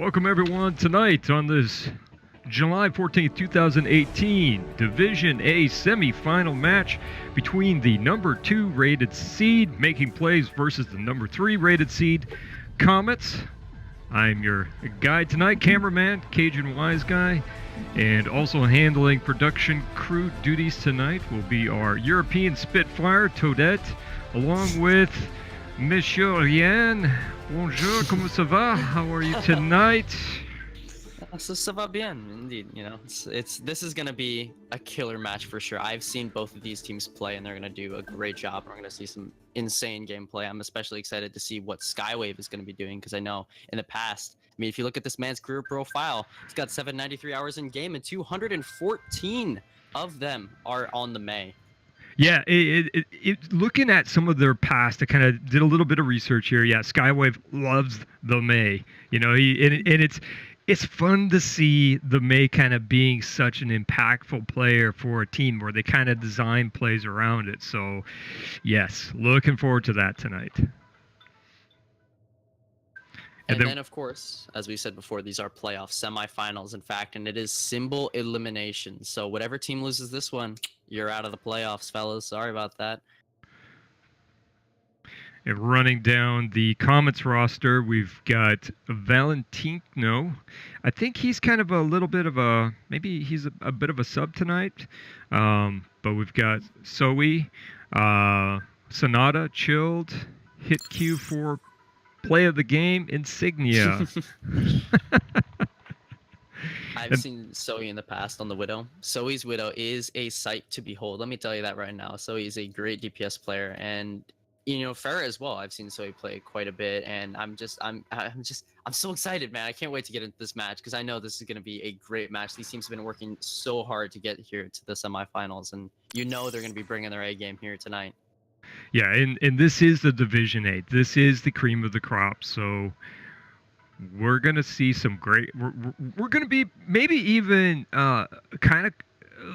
Welcome everyone tonight on this July 14th, 2018 Division A semi-final match between the number 2 rated seed making plays versus the number 3 rated seed Comets. I'm your guide tonight, cameraman Cajun Wise Guy, and also handling production crew duties tonight will be our European Spitfire Toadette, along with Monsieur Rien. Bonjour, comment ça va? How are you tonight? Ça va bien, indeed. You know, this is gonna be a killer match for sure. I've seen both of these teams play, and they're gonna do a great job. We're gonna see some insane gameplay. I'm especially excited to see what Skywave is gonna be doing, because I know in the past, I mean, if you look at this man's career profile, he's got 793 hours in game, and 214 of them are on the May. Yeah, looking at some of their past, I kind of did a little bit of research here. Yeah, Skywave loves the May. You know, it's fun to see the May kind of being such an impactful player for a team where they kind of design plays around it. So, yes, looking forward to that tonight. And then, of course, as we said before, these are playoff semifinals, in fact, and it is symbol elimination. So whatever team loses this one, you're out of the playoffs, fellas. Sorry about that. And running down the Comets roster, we've got Valentino. I think he's kind of a little bit of a, maybe he's a bit of a sub tonight. But we've got Zoe, Sonata, Chilled, Hit Q for Play of the Game, Insignia. I've seen Zoe in the past on the Widow. Zoe's Widow is a sight to behold. Let me tell you that right now. Zoe is a great DPS player, and you know, Farah as well. I've seen Zoe play quite a bit, and I'm so excited, man. I can't wait to get into this match, because I know this is going to be a great match. These teams have been working so hard to get here to the semifinals, and you know they're going to be bringing their A game here tonight. Yeah, and this is the Division 8. This is the cream of the crop. So we're going to see some great... We're going to be maybe even kind of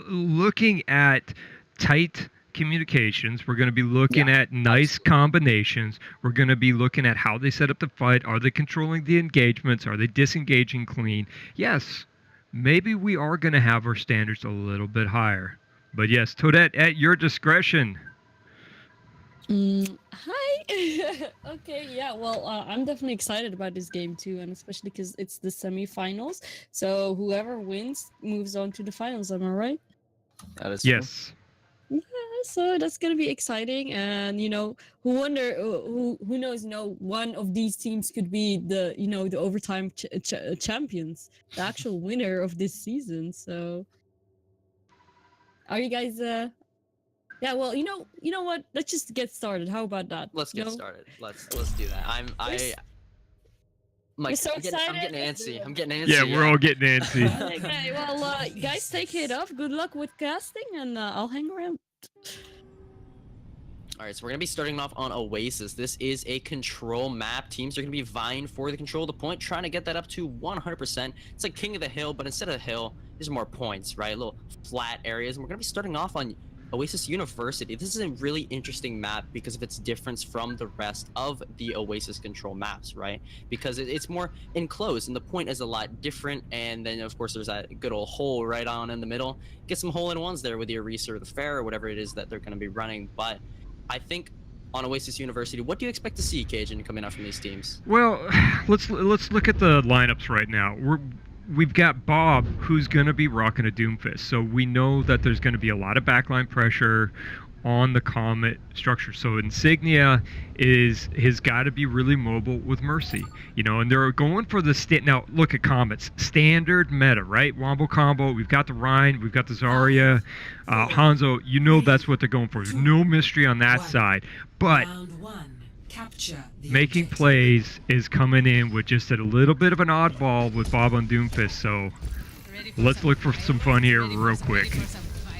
looking at tight communications. We're going to be looking at nice combinations. We're going to be looking at how they set up the fight. Are they controlling the engagements? Are they disengaging clean? Yes, maybe we are going to have our standards a little bit higher. But yes, Toadette, at your discretion. Hi. Okay, yeah, well, I'm definitely excited about this game too, and especially because it's the semifinals. So whoever wins moves on to the finals. Am I right? That is yes. Yeah, so that's gonna be exciting, and you know, who knows? You know, one of these teams could be the the overtime champions, the actual winner of this season. So, are you guys? Yeah, well, you know what? Let's just get started. How about that? Let's get started. Let's do that. I'm so excited. I'm getting antsy. I'm getting antsy. Yeah, we're all getting antsy. Okay, well, guys, take it off. Good luck with casting, and I'll hang around. All right, so we're going to be starting off on Oasis. This is a control map. Teams are going to be vying for the control of the point, trying to get that up to 100%. It's like King of the Hill, but instead of the hill, there's more points, right? Little flat areas. And we're going to be starting off on Oasis University. This is a really interesting map because of its difference from the rest of the Oasis control maps, right? Because it's more enclosed, and the point is a lot different. And then, of course, there's that good old hole right on in the middle. Get some hole-in-ones there with the Orisa or the Fair or whatever it is that they're going to be running. But I think on Oasis University, what do you expect to see, Cajun, coming out from these teams? Well, let's look at the lineups right now. We've got Bob, who's going to be rocking a Doomfist. So we know that there's going to be a lot of backline pressure on the Comet structure. So Insignia has got to be really mobile with Mercy. You know, and they're going for the... Now, look at Comets. Standard meta, right? Wombo combo. We've got the Rhine. We've got the Zarya. Hanzo, you know that's what they're going for. There's no mystery on that side. But... making plays is coming in with just a little bit of an oddball with Bob on Doomfist, so let's look for some fun here real quick.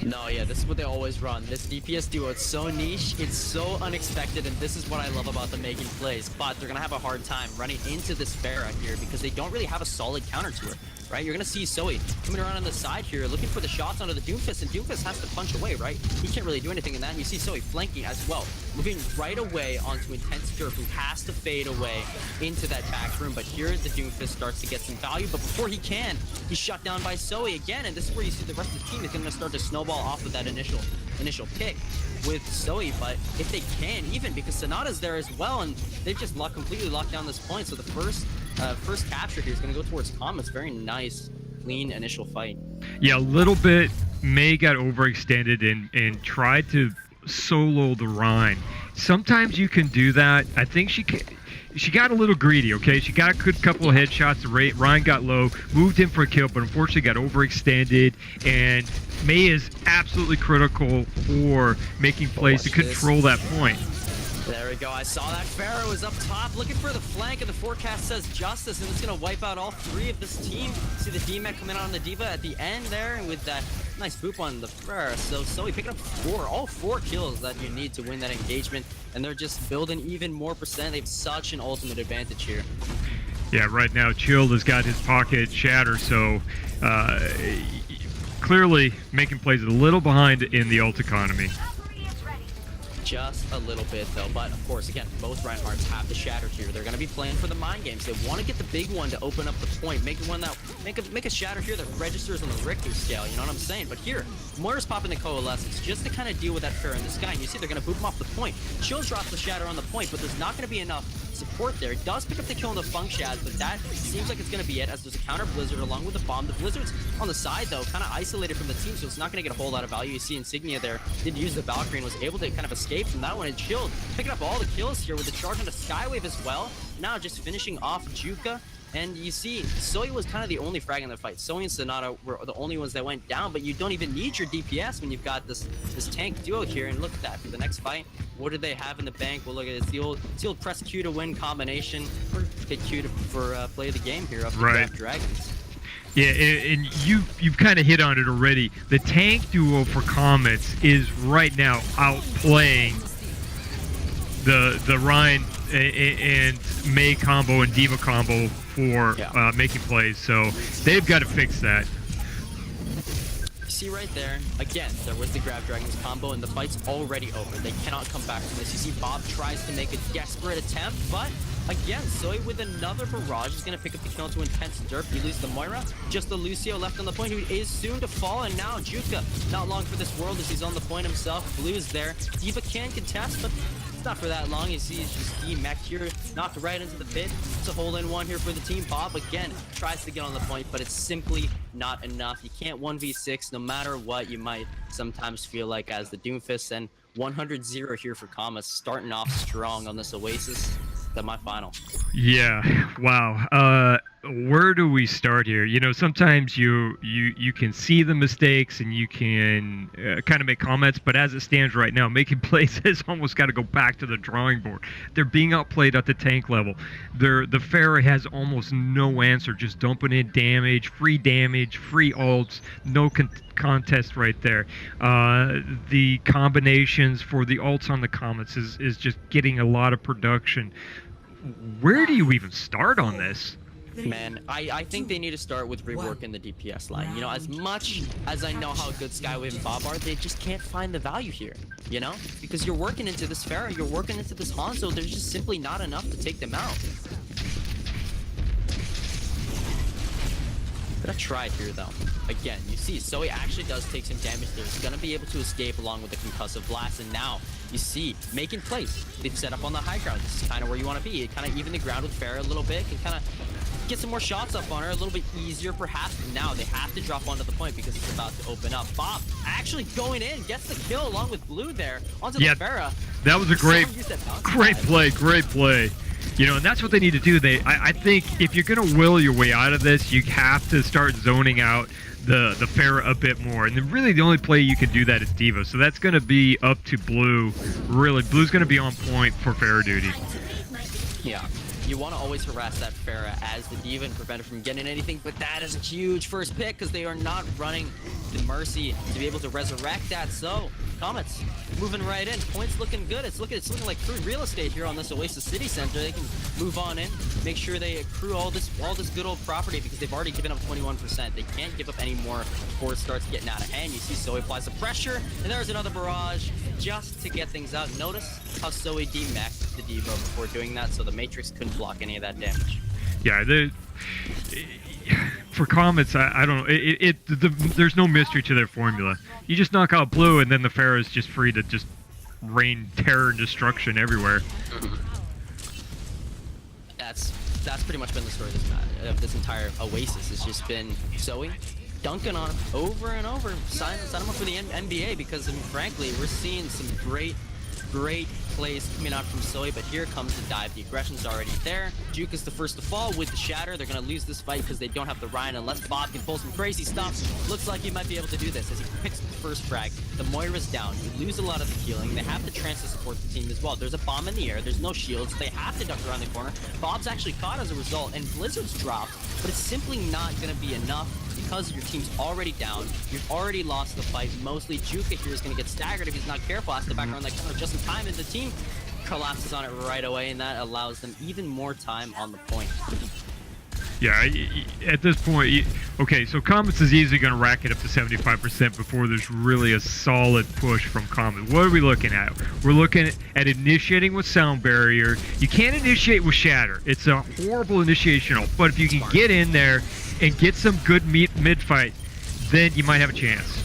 No, yeah, this is what they always run. This DPS duo, it's so niche, it's so unexpected, and this is what I love about them making plays. But they're going to have a hard time running into this Pharah here because they don't really have a solid counter to her. right? You're gonna see Zoe coming around on the side here, looking for the shots onto the Doomfist, and Doomfist has to punch away, right? He can't really do anything in that, and you see Zoe flanking as well, moving right away onto Intense Derp, who has to fade away into that back room, but here the Doomfist starts to get some value, but before he can, he's shut down by Zoe again, and this is where you see the rest of the team is gonna start to snowball off of that initial pick with Zoe, but if they can, even because Sonata's there as well, and they've just completely locked down this point, so the first capture here is going to go towards Comets. Very nice, clean initial fight. Yeah, a little bit. May got overextended and tried to solo the Rhine. Sometimes you can do that. I think she got a little greedy, okay? She got a good couple of headshots. Ryan got low, moved in for a kill, but unfortunately got overextended. And May is absolutely critical for making plays to control that point. There we go. I saw that. Pharaoh is up top looking for the flank, and the forecast says justice, and it's going to wipe out all three of this team. See the D-Mech coming out on the Diva at the end there with that nice boop on the Pharaoh. So Zoe picking up all four kills that you need to win that engagement, and they're just building even more percent. They have such an ultimate advantage here. Yeah, right now Chilled has got his pocket shatter, so clearly making plays a little behind in the ult economy. Just a little bit though, but of course, again, both Reinhardts have the shatter here. They're going to be playing for the mind games. They want to get the big one to open up the point, make one that make a shatter here that registers on the Richter scale. You know what I'm saying? But here, Moira's popping the Coalescence just to kind of deal with that Pharaoh in the sky. And you see they're going to boot him off the point. Chills drops the shatter on the point, but there's not going to be enough support there. It does pick up the kill on the Funk Shaz, but that seems like it's going to be it, as there's a counter Blizzard along with the bomb. The Blizzard's on the side though, kind of isolated from the team, so it's not going to get a whole lot of value. You see Insignia there did use the Valkyrie and was able to kind of escape from that one, and Chilled picking up all the kills here with the charge on the Skywave as well. Now just finishing off Juka. And you see, Zoe was kind of the only frag in the fight. Zoe and Sonata were the only ones that went down, but you don't even need your DPS when you've got this tank duo here. And look at that, for the next fight, what do they have in the bank? Well, look at it, it's the old press Q to win combination. Hit Q for play the game here up to Draft Dragons. Yeah, and you've kind of hit on it already. The tank duo for Comets is right now outplaying the Ryan and May combo and Diva combo for making plays, so they've got to fix that. You see right there, again, there was the Grab Dragons combo, and the fight's already over. They cannot come back from this. You see Bob tries to make a desperate attempt, but again, Zoe with another barrage is going to pick up the kill to Intense Derp. You lose the Moira, just the Lucio left on the point, who is soon to fall, and now Juka, not long for this world as he's on the point himself. Blue is there. Diva can contest, but not for that long. You see it's just D-Mech here, knocked right into the pit. It's a hole-in-one here for the team. Bob again tries to get on the point, but it's simply not enough. You can't 1v6 no matter what you might sometimes feel like as the Doomfist, and 100-0 here for Comets, starting off strong on this Oasis. Semi-final. Yeah, wow. Where do we start here? You know, sometimes you can see the mistakes and you can kind of make comments, but as it stands right now, making plays has almost got to go back to the drawing board. They're being outplayed at the tank level. The Pharah has almost no answer, just dumping in damage, free ults, no contest right there. The combinations for the ults on the Comets is just getting a lot of production. Where do you even start on this? Man, I think they need to start with reworking the DPS line. You know, as much as I know how good Skywave and Bob are, they just can't find the value here, you know? Because you're working into this Pharah, you're working into this Hanzo, there's just simply not enough to take them out. Gonna try here though. Again, you see, Zoe actually does take some damage there. He's gonna be able to escape along with the concussive blast, and now you see making plays. They've set up on the high ground. This is kind of where you want to be. It kind of even the ground with Pharah a little bit, can kind of get some more shots up on her, a little bit easier perhaps. But now they have to drop onto the point because it's about to open up. Bob actually going in, gets the kill along with Blue there onto the Pharah. That was a great play. You know, and that's what they need to do. I think if you're going to will your way out of this, you have to start zoning out the Pharah a bit more. And then really the only play you can do that is Diva. So that's going to be up to Blue. Really, Blue's going to be on point for Pharah duty. Yeah. You want to always harass that Pharah as the Diva and prevent her from getting anything, but that is a huge first pick because they are not running the Mercy to be able to resurrect that. So, Comets moving right in. Points looking good. It's looking like free real estate here on this Oasis City Center. They can move on in, make sure they accrue all this good old property because they've already given up 21%. They can't give up any more before it starts getting out of hand. You see Zoe applies the pressure, and there's another barrage just to get things out. Notice how Zoe demaxed the Diva before doing that, so the Matrix couldn't block any of that damage. Yeah, for Comets, I don't know. There's no mystery to their formula. You just knock out blue, and then the Pharah is just free to just rain terror and destruction everywhere. That's pretty much been the story of this entire Oasis. It's just been Zoe dunking on him over and over. Sign him up for the NBA because, I mean, frankly, we're seeing some great plays coming out from Zoe, but here comes the dive. The aggression's already there. Juke is the first to fall with the shatter. They're going to lose this fight because they don't have the Ryan unless Bob can pull some crazy stuff. Looks like he might be able to do this as he picks the first frag. The Moira's down. You lose a lot of the healing. They have the trance to support the team as well. There's a bomb in the air. There's no shields. They have to duck around the corner. Bob's actually caught as a result, and Blizzard's dropped, but it's simply not going to be enough because your team's already down. You've already lost the fight. Mostly Juka here is going to get staggered if he's not careful. Has to back around that corner just in time, and the team collapses on it right away, and that allows them even more time on the point. Yeah, at this point, okay, so Comets is easily going to rack it up to 75% before there's really a solid push from Comets. What are we looking at? We're looking at initiating with Sound Barrier. You can't initiate with Shatter. It's a horrible initiation, but if you can get in there and get some good mid-fight, then you might have a chance.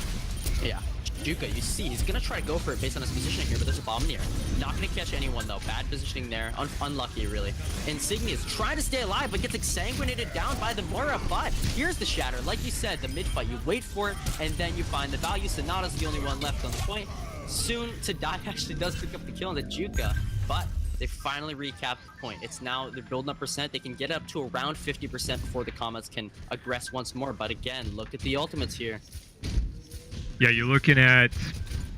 Yeah. Juka, you see, he's going to try to go for it based on his position here, but there's a bomb in the air. Not going to catch anyone, though. Bad positioning there. Unlucky, really. Insignia is trying to stay alive, but gets exsanguinated down by the Moira. But here's the shatter. Like you said, the mid-fight, you wait for it, and then you find the value. Sonata's the only one left on the point. Soon to die actually does pick up the kill on the Juka, but they finally recapped the point. It's now, they're building up percent. They can get up to around 50% before the Comets can aggress once more. But again, look at the ultimates here. Yeah, you're looking at,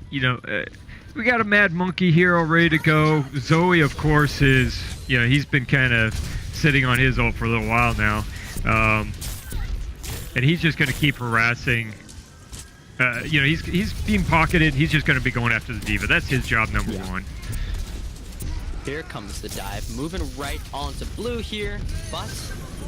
you know, we got a Mad Monkey here all ready to go. Zoe, of course, is, you know, he's been kind of sitting on his ult for a little while now. And he's just going to keep harassing. You know, he's being pocketed. He's just going to be going after the Diva. That's his job number one. Here comes the dive, moving right onto blue here, but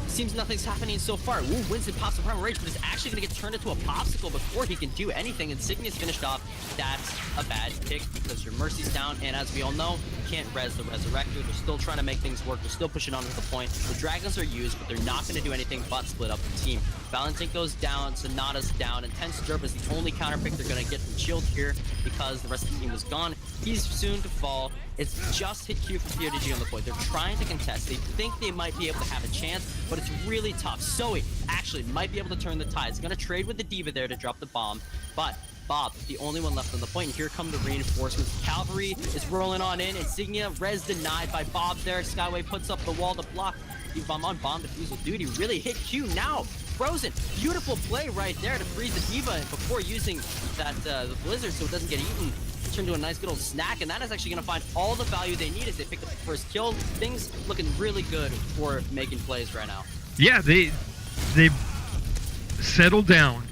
seems nothing's happening so far. Ooh, Winston pops the primal rage, but it's actually going to get turned into a popsicle before he can do anything. Insignia's finished off. That's a bad pick because your Mercy's down, and as we all know, you can't res the Resurrector. They're still trying to make things work. They're still pushing on to the point. The Dragons are used, but they're not going to do anything but split up the team. Valentine goes down, Sonata's down, and Tense Derp is the only counter pick they're going to get from Shield here because the rest of the team was gone. He's soon to fall. It's just hit Q for PODG on the point. They're trying to contest. They think they might be able to have a chance, but it's really tough. Zoe actually might be able to turn the tide. He's going to trade with the Diva there to drop the bomb, but Bob, the only one left on the point. And here come the reinforcements. Cavalry is rolling on in. Insignia, res denied by Bob there. Skyway puts up the wall to block the bomb on bomb defusal duty. Really hit Q now. Frozen. Beautiful play right there to freeze the Diva before using that the Blizzard so it doesn't get eaten. Turned into a nice good old snack, and that is actually going to find all the value they need as they pick up the first kill. Things looking really good for making plays right now. Yeah, they've settled down,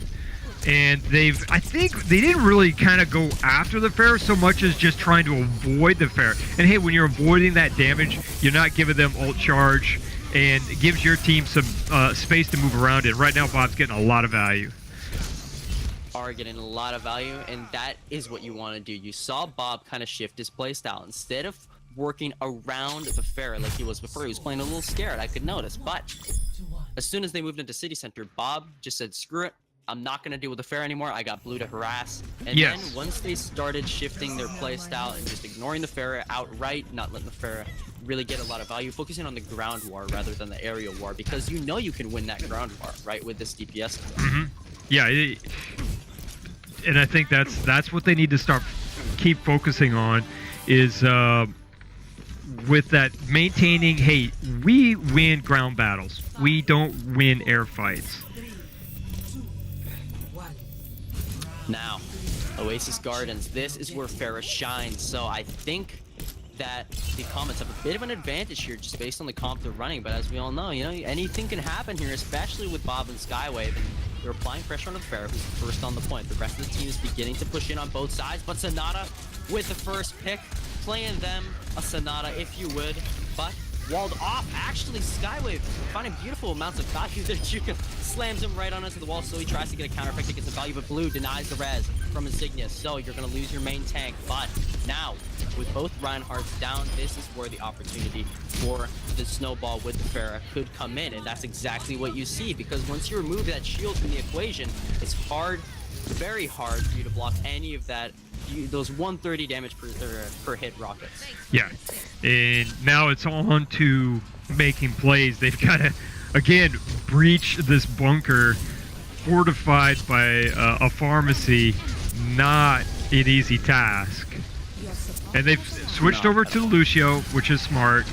and I think they didn't really kind of go after the Pharah so much as just trying to avoid the Pharah. And hey, when you're avoiding that damage, you're not giving them ult charge, and it gives your team some space to move around in. Right now, Bob's getting a lot of value. Are getting a lot of value, and that is what you want to do. You saw Bob kind of shift his playstyle. Instead of working around the Pharah like he was before, he was playing a little scared, I could notice. But as soon as they moved into City Center, Bob just said, screw it, I'm not going to deal with the Pharah anymore. I got blue to harass. And then once they started shifting their playstyle and just ignoring the Pharah outright, not letting the Pharah really get a lot of value, focusing on the ground war rather than the aerial war, because you know you can win that ground war, right, with this DPS. Yeah, and I think that's what they need to keep focusing on is with that maintaining, hey, we win ground battles. We don't win air fights. Now, Oasis Gardens, this is where Pharah shines, so I think that the Comets have a bit of an advantage here just based on the comp they're running, but as we all know, you know, anything can happen here, especially with Bob and Skywave, and they're applying pressure on the Pharaoh, who's first on the point. The rest of the team is beginning to push in on both sides, but Sonata with the first pick, playing them a Sonata, if you would, but walled off. Actually, Skywave finding beautiful amounts of value there. Juka slams him right onto the wall, so he tries to get a counter effect against the value, but Blue denies the res from Insignia, so you're going to lose your main tank. But now, with both Reinhardts down, this is where the opportunity for the snowball with the Pharah could come in, and that's exactly what you see, because once you remove that shield from the equation, it's hard, very hard for you to block any of that, those 130 damage per hit rockets. Yeah, and now it's on to making plays. They've got to, again, breach this bunker fortified by a pharmacy. Not an easy task. And they've switched over to Lucio, which is smart.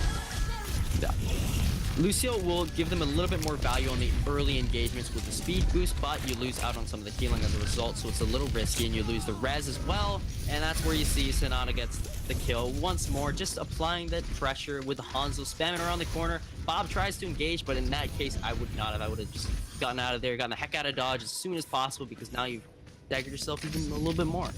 Lucio will give them a little bit more value on the early engagements with the speed boost, but you lose out on some of the healing as a result, so it's a little risky, and you lose the res as well, and that's where you see Sonata gets the kill once more, just applying that pressure with Hanzo spamming around the corner. Bob tries to engage, but in that case, I would not have. I would have just gotten out of there, gotten the heck out of dodge as soon as possible, because now you've staggered yourself even a little bit more.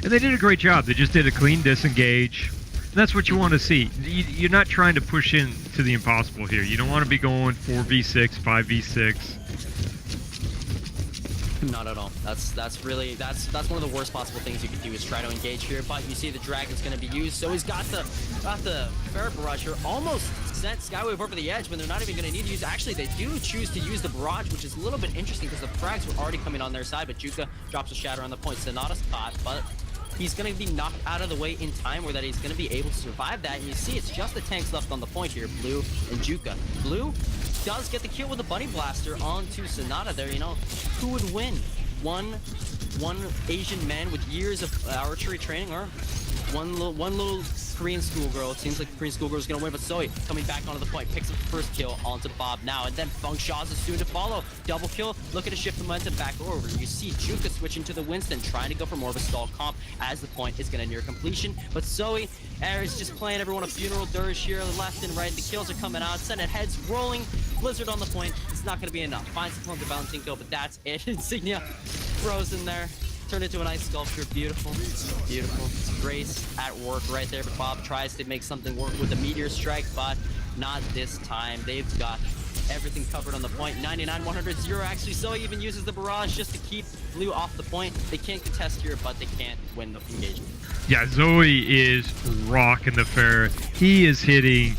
And they did a great job. They just did a clean disengage. And that's what you want to see. You're not trying to push in to the impossible here. You don't want to be going 4v6, 5v6. Not at all. That's one of the worst possible things you could do, is try to engage here. But you see the dragon's going to be used, so he's got the Pharah barrage here. Almost sent Skywave over the edge when they're not even going to need to use. Actually, they do choose to use the barrage, which is a little bit interesting because the frags were already coming on their side. But Juka drops a shatter on the point. Sonata's caught, but he's going to be knocked out of the way in time where that he's going to be able to survive that. And you see it's just the tanks left on the point here, Blue and Juka. Blue does get the kill with the Bunny Blaster onto Sonata there. You know, who would win? One Asian man with years of archery training, or one little Korean schoolgirl? It seems like the Korean schoolgirl is going to win, but Zoe coming back onto the point, picks up the first kill onto Bob now, and then Feng Sha's is soon to follow. Double kill, looking to shift the momentum back over. You see Juka switching to the Winston, trying to go for more of a stall comp as the point is going to near completion, but Zoe is just playing everyone a funeral dirge here, left and right. The kills are coming out, Senate heads rolling, Blizzard on the point. It's not going to be enough. Finds the point to Valentinko, but that's it. Insignia throws in there. Turned into an ice sculpture. Beautiful. Beautiful. It's Grace at work right there, but Bob tries to make something work with the meteor strike, but not this time. They've got everything covered on the point. 99, 100, 0. Actually, Zoe even uses the barrage just to keep Blue off the point. They can't contest here, but they can't win the engagement. Yeah, Zoe is rocking the Pharah. He is hitting,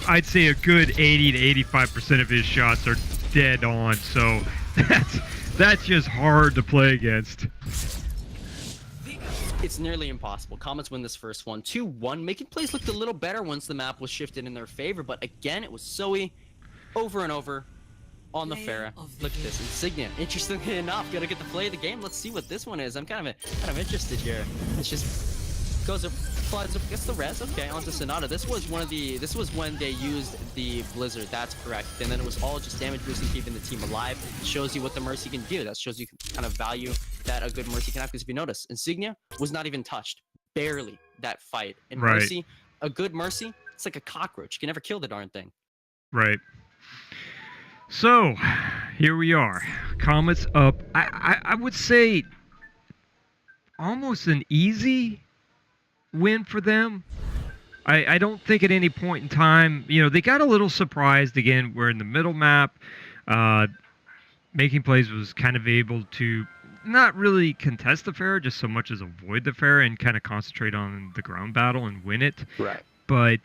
I'd say, a good 80 to 85% of his shots are dead on, so that's just hard to play against. It's nearly impossible. Comets win this first one 2-1. Making plays looked a little better once the map was shifted in their favor, but again, it was Zoe over and over on the Pharah. Look at this Insignia. Interestingly enough, gotta get the play of the game. Let's see what this one is. I'm kind of interested here. It's just goes up, flies up, gets the res. Okay, onto Sonata. This was when they used the Blizzard. That's correct. And then it was all just damage boosting, keeping the team alive. It shows you what the Mercy can do. That shows you kind of value that a good Mercy can have. Because if you notice, Insignia was not even touched, barely, that fight. And right. Mercy, a good Mercy, it's like a cockroach. You can never kill the darn thing. Right. So here we are. Comets up. I would say almost an easy win for them. I don't think at any point in time, you know, they got a little surprised. Again, we're in the middle map. Making plays was kind of able to not really contest the Pharah, just so much as avoid the Pharah and kind of concentrate on the ground battle and win it. Right. But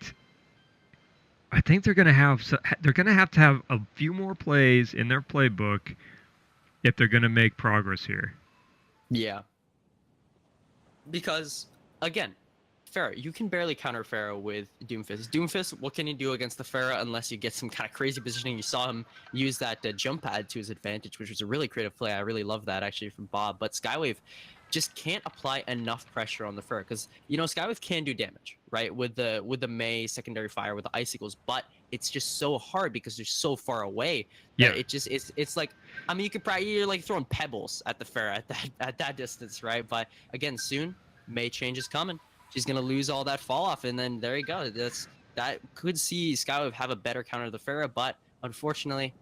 I think they're going to have to have a few more plays in their playbook if they're going to make progress here. Yeah. Because again, Pharah, you can barely counter Pharah with Doomfist. Doomfist, what can you do against the Pharah unless you get some kind of crazy positioning? You saw him use that jump pad to his advantage, which was a really creative play. I really love that actually from Bob. But Skywave just can't apply enough pressure on the Pharah because, you know, Skywave can do damage, right? With the May secondary fire, with the icicles, but it's just so hard because they're so far away. Yeah. It just it's like, I mean, you could probably, you're like throwing pebbles at the Pharah at that distance, right? But again, soon May change is coming. she's gonna lose all that fall off, and then there you go. That could see Skywave have a better counter to the Pharah, but unfortunately,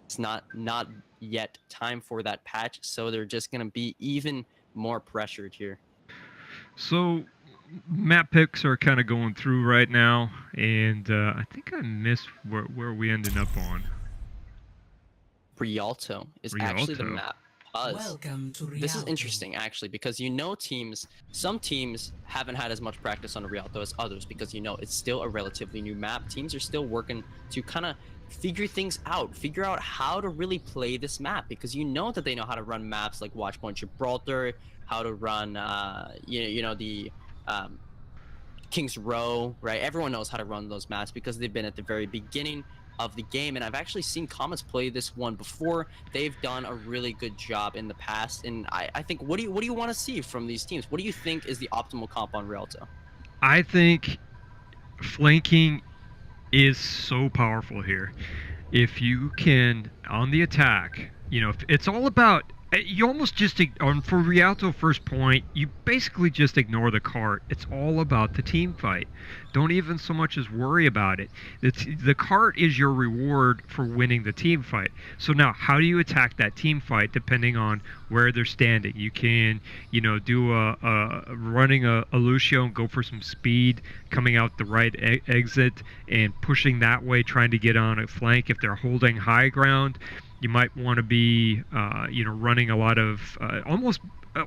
it's not yet time for that patch, so they're just gonna be even more pressured here. So map picks are kind of going through right now, and I think I missed where we ended up on. Rialto is actually the Rialto. map. Welcome to Rialto. This is interesting, actually, because some teams haven't had as much practice on Rialto as others, because it's still a relatively new map. Teams are still working to kind of figure things out, figure out how to really play this map, because that they know how to run maps like Watchpoint Gibraltar, how to run, the King's Row, right? Everyone knows how to run those maps because they've been at the very beginning of the game, and I've actually seen Comets play this one before. They've done a really good job in the past, and I think what do you want to see from these teams? What do you think is the optimal comp on Rialto? I think flanking is so powerful here. If you can, on the attack, it's all about, you almost just, for Rialto first point, you basically just ignore the cart. It's all about the team fight. Don't even so much as worry about it. The cart is your reward for winning the team fight. So now, how do you attack that team fight depending on where they're standing? You can, do running a Lucio and go for some speed, coming out the right exit and pushing that way, trying to get on a flank if they're holding high ground. You might want to be, running a lot of almost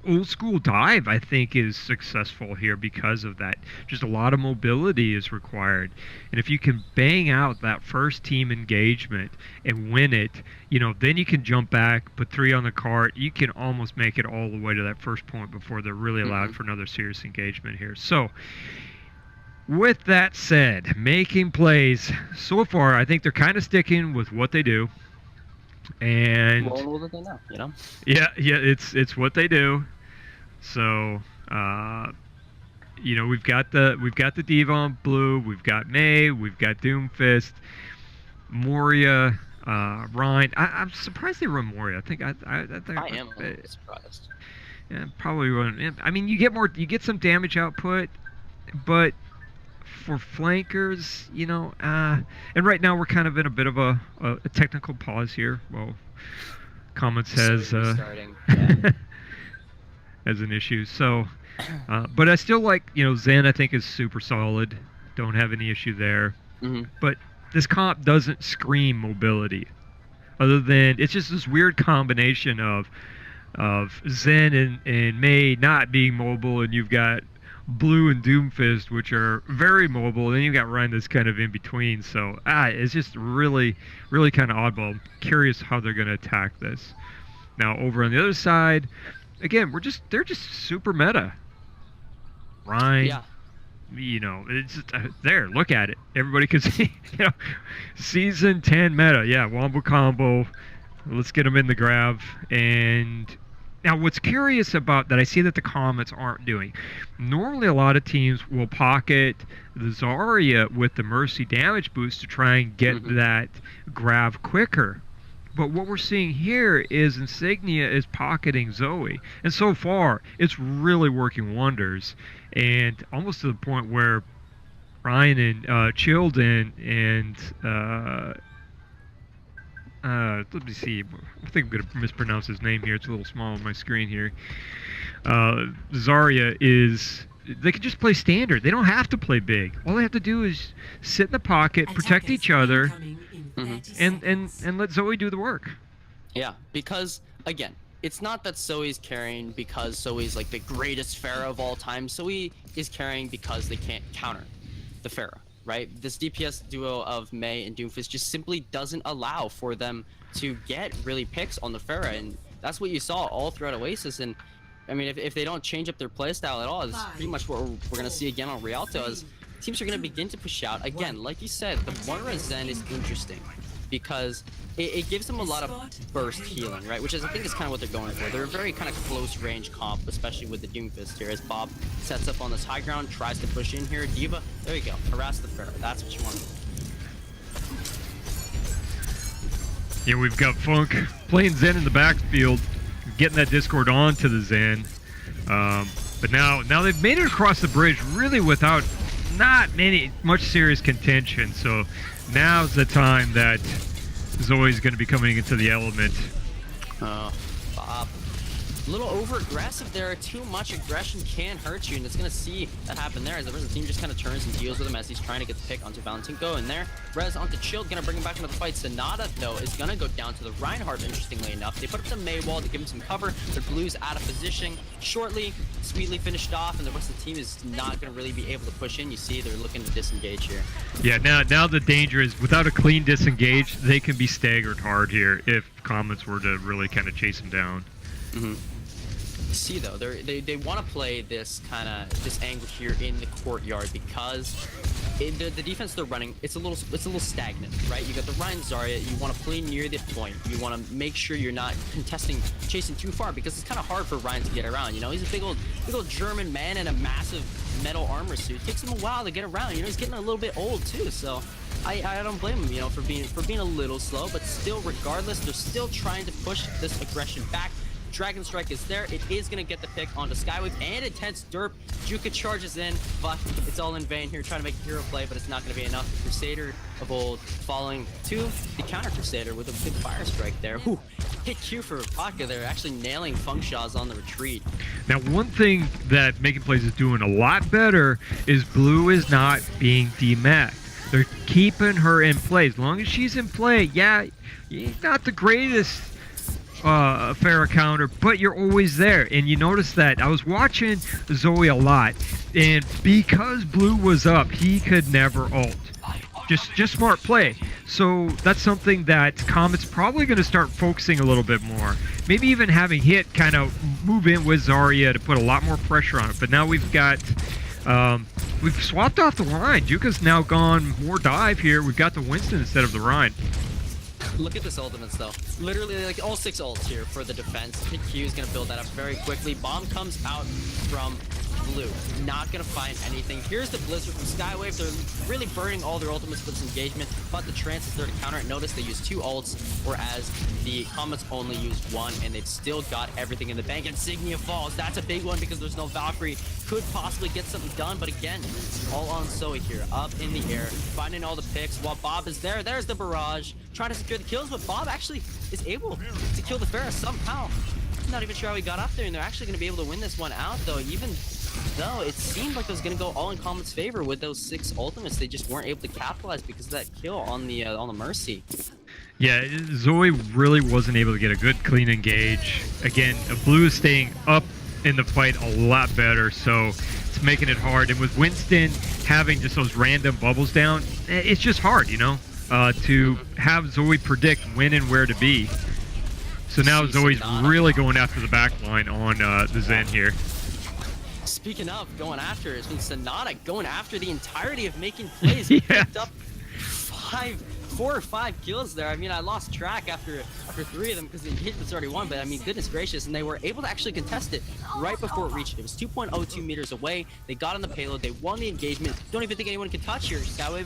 old school dive, I think, is successful here because of that. Just a lot of mobility is required. And if you can bang out that first team engagement and win it, then you can jump back, put 3 on the cart. You can almost make it all the way to that first point before they're really allowed for another serious engagement here. So, with that said, making plays, so far, I think they're kind of sticking with what they do. And yeah, it's what they do. So we've got the Diva on blue, we've got May, we've got Doomfist, Moria, Rhine. I'm surprised they run Moria. I think I am surprised. Yeah, probably run. I mean, you get some damage output, but for flankers, and right now we're kind of in a bit of a technical pause here. Well, Comets has has an issue. So, but I still like, Zen. I think is super solid. Don't have any issue there. But this comp doesn't scream mobility, other than it's just this weird combination of Zen and Mei not being mobile, and you've got Blue and Doomfist, which are very mobile, and then you've got Ryan that's kind of in between. So it's just really, really kind of oddball. I'm curious how they're going to attack this. Now over on the other side, again, they're just super meta. Ryan, yeah. It's just, there. Look at it. Everybody can see. Season 10 meta. Yeah, wombo combo. Let's get them in the grab. And now, what's curious about that I see that the Comets aren't doing, normally a lot of teams will pocket the Zarya with the Mercy damage boost to try and get that grab quicker. But what we're seeing here is Insignia is pocketing Zoe. And so far, it's really working wonders. And almost to the point where Ryan and Childen and let me see. I think I'm going to mispronounce his name here. It's a little small on my screen here. Zarya is... They can just play standard. They don't have to play big. All they have to do is sit in the pocket, protect each other, and let Zoe do the work. Yeah, because, again, it's not that Zoe's carrying because Zoe's like the greatest Pharah of all time. Zoe is carrying because they can't counter the Pharah. Right? This DPS duo of Mei and Doomfist just simply doesn't allow for them to get really picks on the Pharah, and that's what you saw all throughout Oasis. And I mean, if they don't change up their playstyle at all, it's pretty much what we're gonna see again on Rialto, as teams are gonna begin to push out. Again, like you said, the Moira Zen is interesting because it gives them a lot of burst healing, right? Which is, I think, is kind of what they're going for. They're a very kind of close range comp, especially with the Doomfist here, as Bob sets up on this high ground, tries to push in here. Diva, there you go, harass the Pharah. That's what you want. Yeah, we've got Funk playing Zen in the backfield, getting that Discord onto the Zen. But now they've made it across the bridge really without not much serious contention. So now's the time that Zoe's going to be coming into the element. Bob. A little over-aggressive there. Too much aggression can hurt you, and it's going to see that happen there as the team just kind of turns and deals with him as he's trying to get the pick onto Valentinko. And there, Rez onto Chilled, going to bring him back into the fight. Sonata, though, is going to go down to the Reinhardt, interestingly enough. They put up the May wall to give him some cover. The Blues out of position. Shortly, sweetly finished off, and the rest of the team is not going to really be able to push in. You see, they're looking to disengage here. Yeah, now the danger is without a clean disengage, they can be staggered hard here if Comets were to really kind of chase them down. Mm-hmm. See though, they want to play this angle here in the courtyard because the defense they're running, it's a little stagnant, right? You got the Ryan Zarya, you want to play near the point, you want to make sure you're not chasing too far because it's kind of hard for Ryan to get around. You know, he's a big old German man in a massive metal armor suit. It takes him a while to get around. You know, he's getting a little bit old too, so I don't blame him, you know, for being a little slow, but still, regardless, they're still trying to push this aggression back. Dragon Strike is there. It is going to get the pick onto Skywave and Intense Derp. Juka charges in, but it's all in vain here, trying to make a hero play, but it's not going to be enough. The Crusader of old falling to the counter Crusader with a big Fire Strike there. Ooh, hit Q for Vodka there, actually nailing Funkshaws on the retreat. Now, one thing that Making Plays is doing a lot better is Blue is not being demacked. They're keeping her in play. As long as she's in play, yeah, not the greatest Pharah counter, but you're always there. And you notice that I was watching Zoe a lot, and because Blue was up, he could never ult. Just smart play. So that's something that Comet's probably going to start focusing a little bit more. Maybe even having Hit kind of move in with Zarya to put a lot more pressure on it. But now we've got we've swapped off the Rhine. Juka's now gone more dive here. We've got the Winston instead of the Rhine. Look at this ultimates though. Literally like all 6 ults here for the defense. Hit Q is gonna build that up very quickly. Bomb comes out from Blue. Not gonna find anything. Here's the Blizzard from Skywave. They're really burning all their ultimates with this engagement, but the Trance is there to counter it. Notice they use 2 ults, whereas the Comets only use 1, and they've still got everything in the bank. Insignia falls. That's a big one because there's no Valkyrie. Could possibly get something done, but again, all on Zoe here, up in the air, finding all the picks while Bob is there. There's the barrage, trying to secure the kills, but Bob actually is able to kill the Pharah somehow. I'm not even sure how he got up there, and they're actually going to be able to win this one out, though. Even though it seemed like it was going to go all in Comet's favor with those 6 ultimates, they just weren't able to capitalize because of that kill on the Mercy. Yeah, Zoe really wasn't able to get a good clean engage. Again, Blue is staying up in the fight a lot better, so it's making it hard. And with Winston having just those random bubbles down, it's just hard, you know, to have Zoe predict when and where to be. So now Zoe's really going after the back line on the Zen here. Speaking of going after, it's been Sonata going after the entirety of Making Plays. He picked up 4 or 5 kills there. I mean, I lost track after 3 of them because the hit was already won, but I mean, goodness gracious, and they were able to actually contest it right before it reached. It was 2.02 meters away. They got on the payload. They won the engagement. Don't even think anyone can touch here. Skywave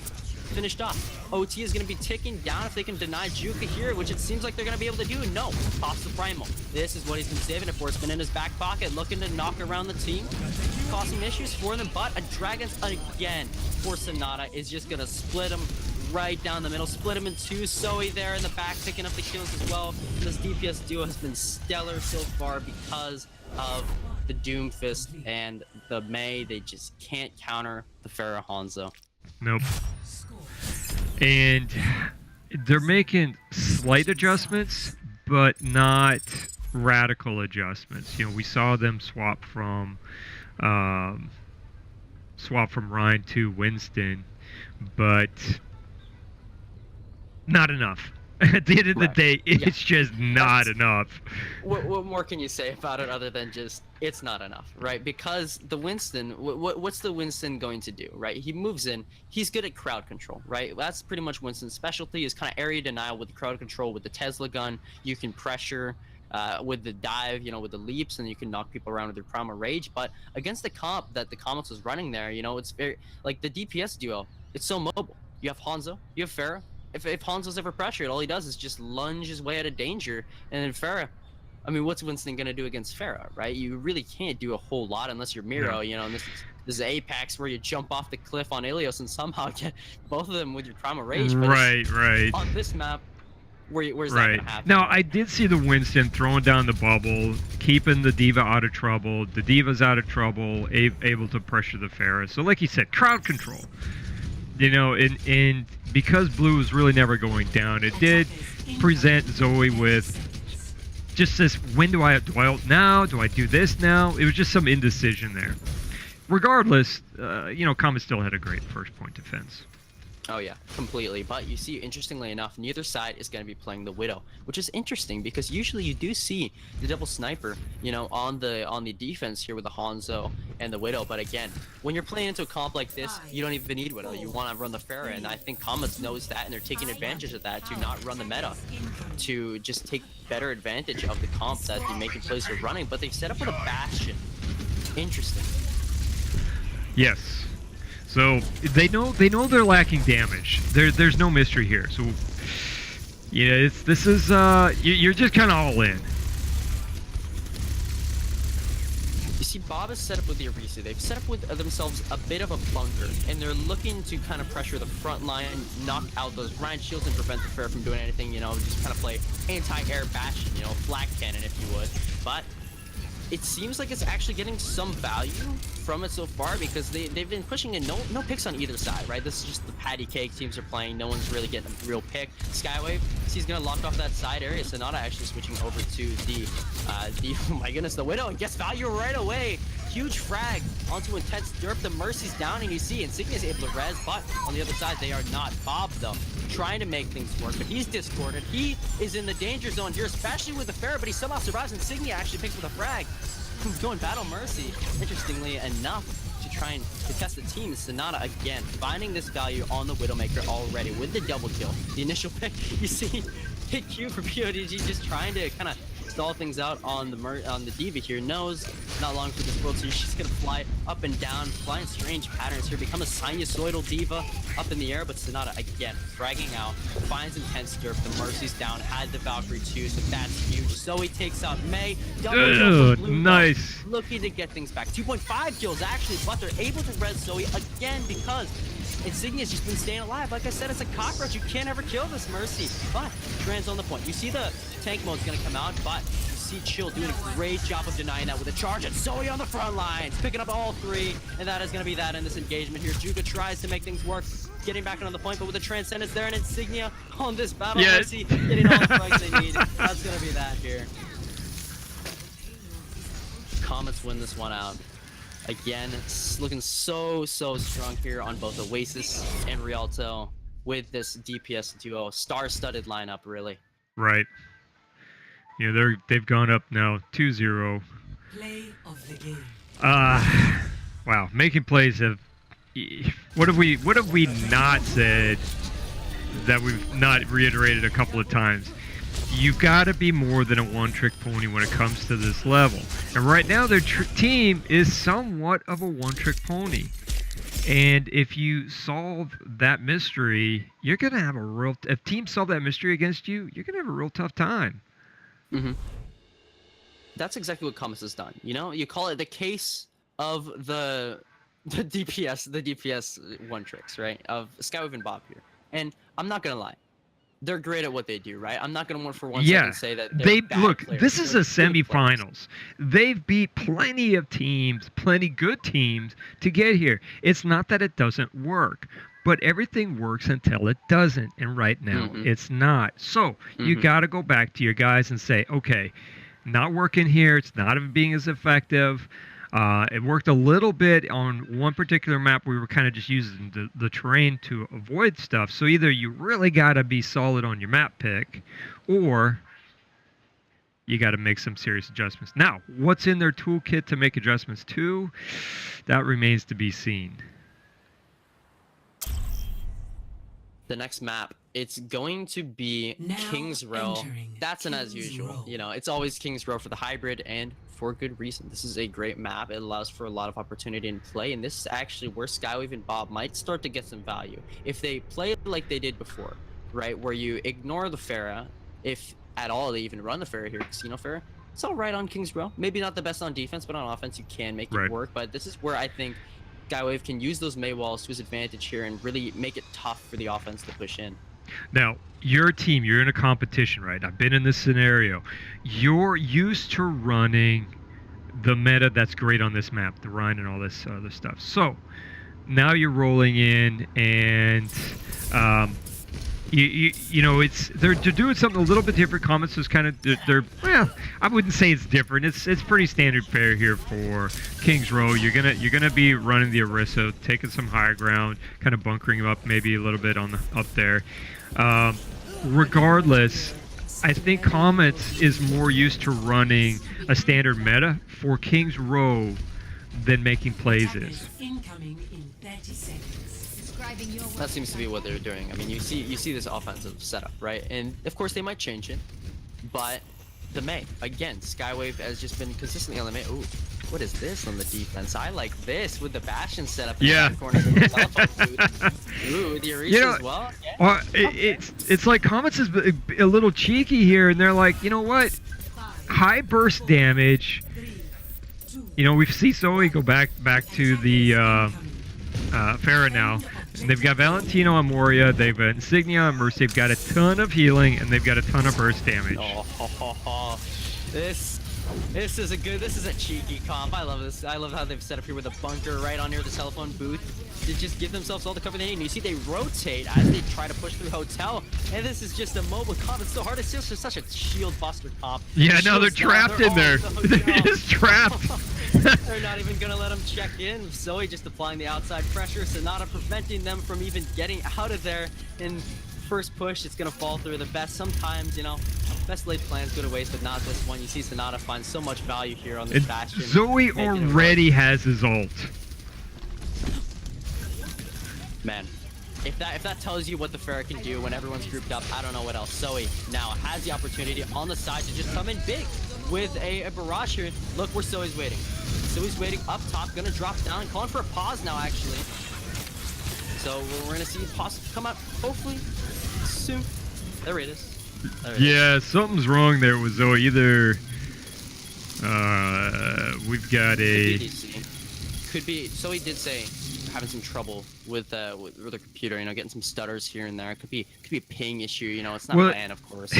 finished off. OT is going to be ticking down if they can deny Juka here, which it seems like they're going to be able to do. No, pops the Primal. This is what he's been saving it for. It's been in his back pocket, looking to knock around the team, causing issues for them, but a Dragon's again for Sonata is just going to split him right down the middle, split him in 2. Zoe there in the back picking up the kills as well. This DPS duo has been stellar so far because of the Doomfist and the Mei. They just can't counter the Pharah Hanzo. Nope. And they're making slight adjustments, but not radical adjustments. You know, we saw them swap from Ryan to Winston, but not enough. At the end of the day, it's just not enough. What more can you say about it other than just it's not enough, right? Because the Winston, what's the Winston going to do, right? He moves in, he's good at crowd control, right? That's pretty much Winston's specialty, is kind of area denial with the crowd control. With the Tesla gun, you can pressure with the dive, you know, with the leaps, and you can knock people around with your Primal Rage. But against the comp that the Comets was running there, you know, it's very, like the DPS duo, it's so mobile. You have Hanzo, you have Pharah. If Hanzo's ever pressured, all he does is just lunge his way out of danger, and then Pharah, I mean, what's Winston gonna do against Pharah, right? You really can't do a whole lot unless you're Miro, you know. And this is Apex where you jump off the cliff on Ilios and somehow get both of them with your Primal Rage. But Right. on this map, where's that Right. gonna happen? Now, I did see the Winston throwing down the bubble, keeping the Diva out of trouble. The Diva's out of trouble, able to pressure the Pharah. So, like you said, crowd control. You know, and because Blue was really never going down, it did present Zoe with just this, when do I ult now? Do I do this now? It was just some indecision there. Regardless, you know, Comets still had a great first point defense. Oh yeah, completely. But you see, interestingly enough, neither side is going to be playing the Widow, which is interesting because usually you do see the double sniper, you know, on the defense here with the Hanzo and the Widow. But again, when you're playing into a comp like this, you don't even need Widow. You want to run the Pharah, and I think Comets knows that, and they're taking advantage of that to not run the meta, to just take better advantage of the comp that the making plays are running. But they've set up with a Bastion. Interesting. Yes. So they know they're lacking damage. There's no mystery here. So yeah, this is you're just kind of all in. You see, Bob is set up with the Orisa. They've set up with themselves a bit of a bunker, and they're looking to kind of pressure the front line, knock out those Ryan shields, and prevent the Pharah from doing anything. You know, just kind of play anti-air Bastion, you know, flag cannon if you would. But it seems like it's actually getting some value from it so far because they've been pushing in no picks on either side, right? This is just the patty cake teams are playing. No one's really getting a real pick. Skywave, he's gonna lock off that side area. Sonata actually switching over to the oh my goodness, the Widow, and gets value right away. Huge frag onto Intense Derp. The Mercy's down, and you see Insignia's able to res, but on the other side they are not. Bob though, trying to make things work, but he's discorded. He is in the danger zone here, especially with the Pharah, but he somehow survives. Insignia actually picks with a frag. Going Battle Mercy, interestingly enough, to try and to test the team. Sonata again finding this value on the Widowmaker already with the double kill. The initial pick, you see, hit Q for PODG, just trying to kind of stall things out on the Diva here. Knows not long for this world, so she's gonna fly up and down, flying strange patterns here, become a sinusoidal Diva up in the air. But Sonata again fragging out, finds Intense Derp. The Mercy's down, had the Valkyrie too, so that's huge. Zoe takes out May. Double kill, nice. Looking to get things back. 2.5 kills actually, but they're able to res Zoe again because Insignia's just been staying alive. Like I said, it's a cockroach. You can't ever kill this Mercy. But Trans on the point. You see the tank mode's gonna come out, but you see Chill doing a great job of denying that with a charge. And Zoe on the front lines, picking up all three, and that is gonna be that in this engagement here. Juga tries to make things work, getting back on the point, but with the Transcendence there and Insignia on this battle, Mercy getting all the frags they need. That's gonna be that here. Comets win this one out. Again, it's looking so strong here on both Oasis and Rialto with this DPS duo. Star-studded lineup, really. Right. You know, they've gone up now 2-0. Play of the game. Wow, making plays have. What have we not said that we've not reiterated a couple of times? You've got to be more than a one-trick pony when it comes to this level. And right now, their team is somewhat of a one-trick pony. And if you solve that mystery, you're going to have a real... If teams solve that mystery against you, you're going to have a real tough time. Mm-hmm. That's exactly what Comets has done. You know, you call it the case of the DPS one-tricks, right? Of Skywave and Bob here. And I'm not going to lie. They're great at what they do, right? I'm not going to for one second say that they're bad look, players. this is a semifinals. They've beat plenty of teams, plenty good teams to get here. It's not that it doesn't work, but everything works until it doesn't. And right now, it's not. So you got to go back to your guys and say, okay, not working here. It's not being as effective. It worked a little bit on one particular map. We were kind of just using the terrain to avoid stuff. So either you really got to be solid on your map pick, or you got to make some serious adjustments. Now, what's in their toolkit to make adjustments to? That remains to be seen. The next map, it's going to be Now King's Row. entering That's an as King's usual. Row. You know, it's always King's Row for the hybrid, and for good reason. This is a great map. It allows for a lot of opportunity in play, and this is actually where Skywave and Bob might start to get some value. If they play like they did before, right, where you ignore the Pharah, if at all they even run the Pharah here, Casino Pharah, it's all right on Kings Row. Maybe not the best on defense, but on offense you can make it work. But this is where I think Skywave can use those Mei walls to his advantage here and really make it tough for the offense to push in. Now, your team, you're in a competition, right? I've been in this scenario. You're used to running the meta that's great on this map, the Rhine and all this other stuff. So now you're rolling in, and you know, they're doing something a little bit different. Comets is kind of they're well, I wouldn't say it's different. It's pretty standard fare here for Kings Row. You're gonna be running the Orisa, taking some higher ground, kind of bunkering up maybe a little bit on the up there. Regardless, I think Comets is more used to running a standard meta for Kings Row than making plays is. Incoming in 30 seconds. That seems to be what they're doing. I mean, you see this offensive setup, right? And of course they might change it, but the Mei again, Skywave has just been consistently on the Mei. Ooh, what is this on the defense? I like this with the Bastion setup in the corner. Ooh, the Orisa as well. Yeah. It's like Comets is a little cheeky here, and they're like, you know what? High burst damage. You know, we see Zoe go back to the Pharah now. And they've got Valentino on Moria, they've got Insignia on Mercy, they've got a ton of healing, and they've got a ton of burst damage. This is a cheeky comp. I love this. I love how they've set up here with a bunker right on near the telephone booth to just give themselves all the cover they need. And you see they rotate as they try to push through Hotel, and this is just a mobile comp. It's so hard. It's just such a shield buster comp. Yeah, no, they're trapped in there. They're just trapped. They're not even gonna let them check in. Zoe just applying the outside pressure. Sonata preventing them from even getting out of there. In first push, it's gonna fall through. The best sometimes, you know, best laid plans go to waste, but not this one. You see Sonata find so much value here on this Bastion. Zoe already has his ult. Man, if that tells you what the Pharah can do when everyone's grouped up, I don't know what else. Zoe now has the opportunity on the side to just come in big with a barrage here. Look where Zoe's waiting. Zoe's waiting up top, gonna drop down, calling for a pause now actually. So we're gonna see pause come out hopefully soon. There it is. Yeah, something's wrong there with Zoe. Either we've got a could be. Zoe did say having some trouble with the computer, you know, getting some stutters here and there. It could be a ping issue, you know. It's not LAN, of course.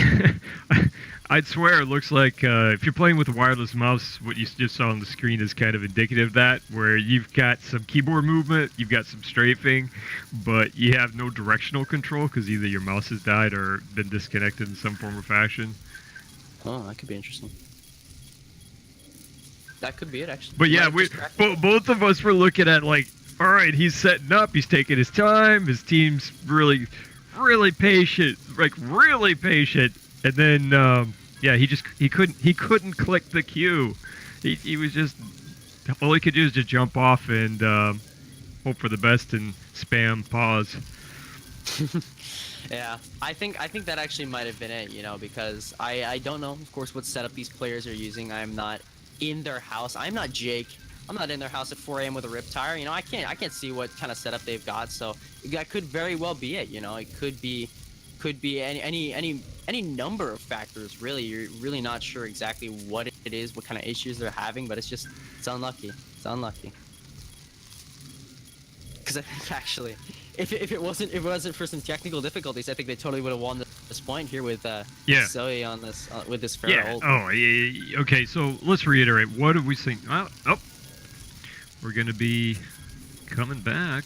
I'd swear it looks like if you're playing with a wireless mouse, what you just saw on the screen is kind of indicative of that, where you've got some keyboard movement, you've got some strafing, but you have no directional control because either your mouse has died or been disconnected in some form or fashion. Oh, that could be interesting. That could be it, actually. But yeah, both of us were looking at like, all right, he's setting up, he's taking his time, his team's really patient, like really patient. And then, yeah, he couldn't click the Q. He was just, all he could do is just jump off and hope for the best and spam pause. Yeah, I think that actually might have been it, you know, because I don't know, of course, what setup these players are using. I'm not in their house. I'm not Jake. I'm not in their house at 4 a.m. with a rip tire. You know, I can't see what kind of setup they've got. So that could very well be it. You know, it could be any number of factors. Really, you're really not sure exactly what it is, what kind of issues they're having. But it's unlucky. It's unlucky. Because I think actually, if it wasn't for some technical difficulties, I think they totally would have won this point here with Zoe on this with this Pharah ult. Oh, yeah. Okay, so let's reiterate. What have we seen? Oh, we're gonna be coming back.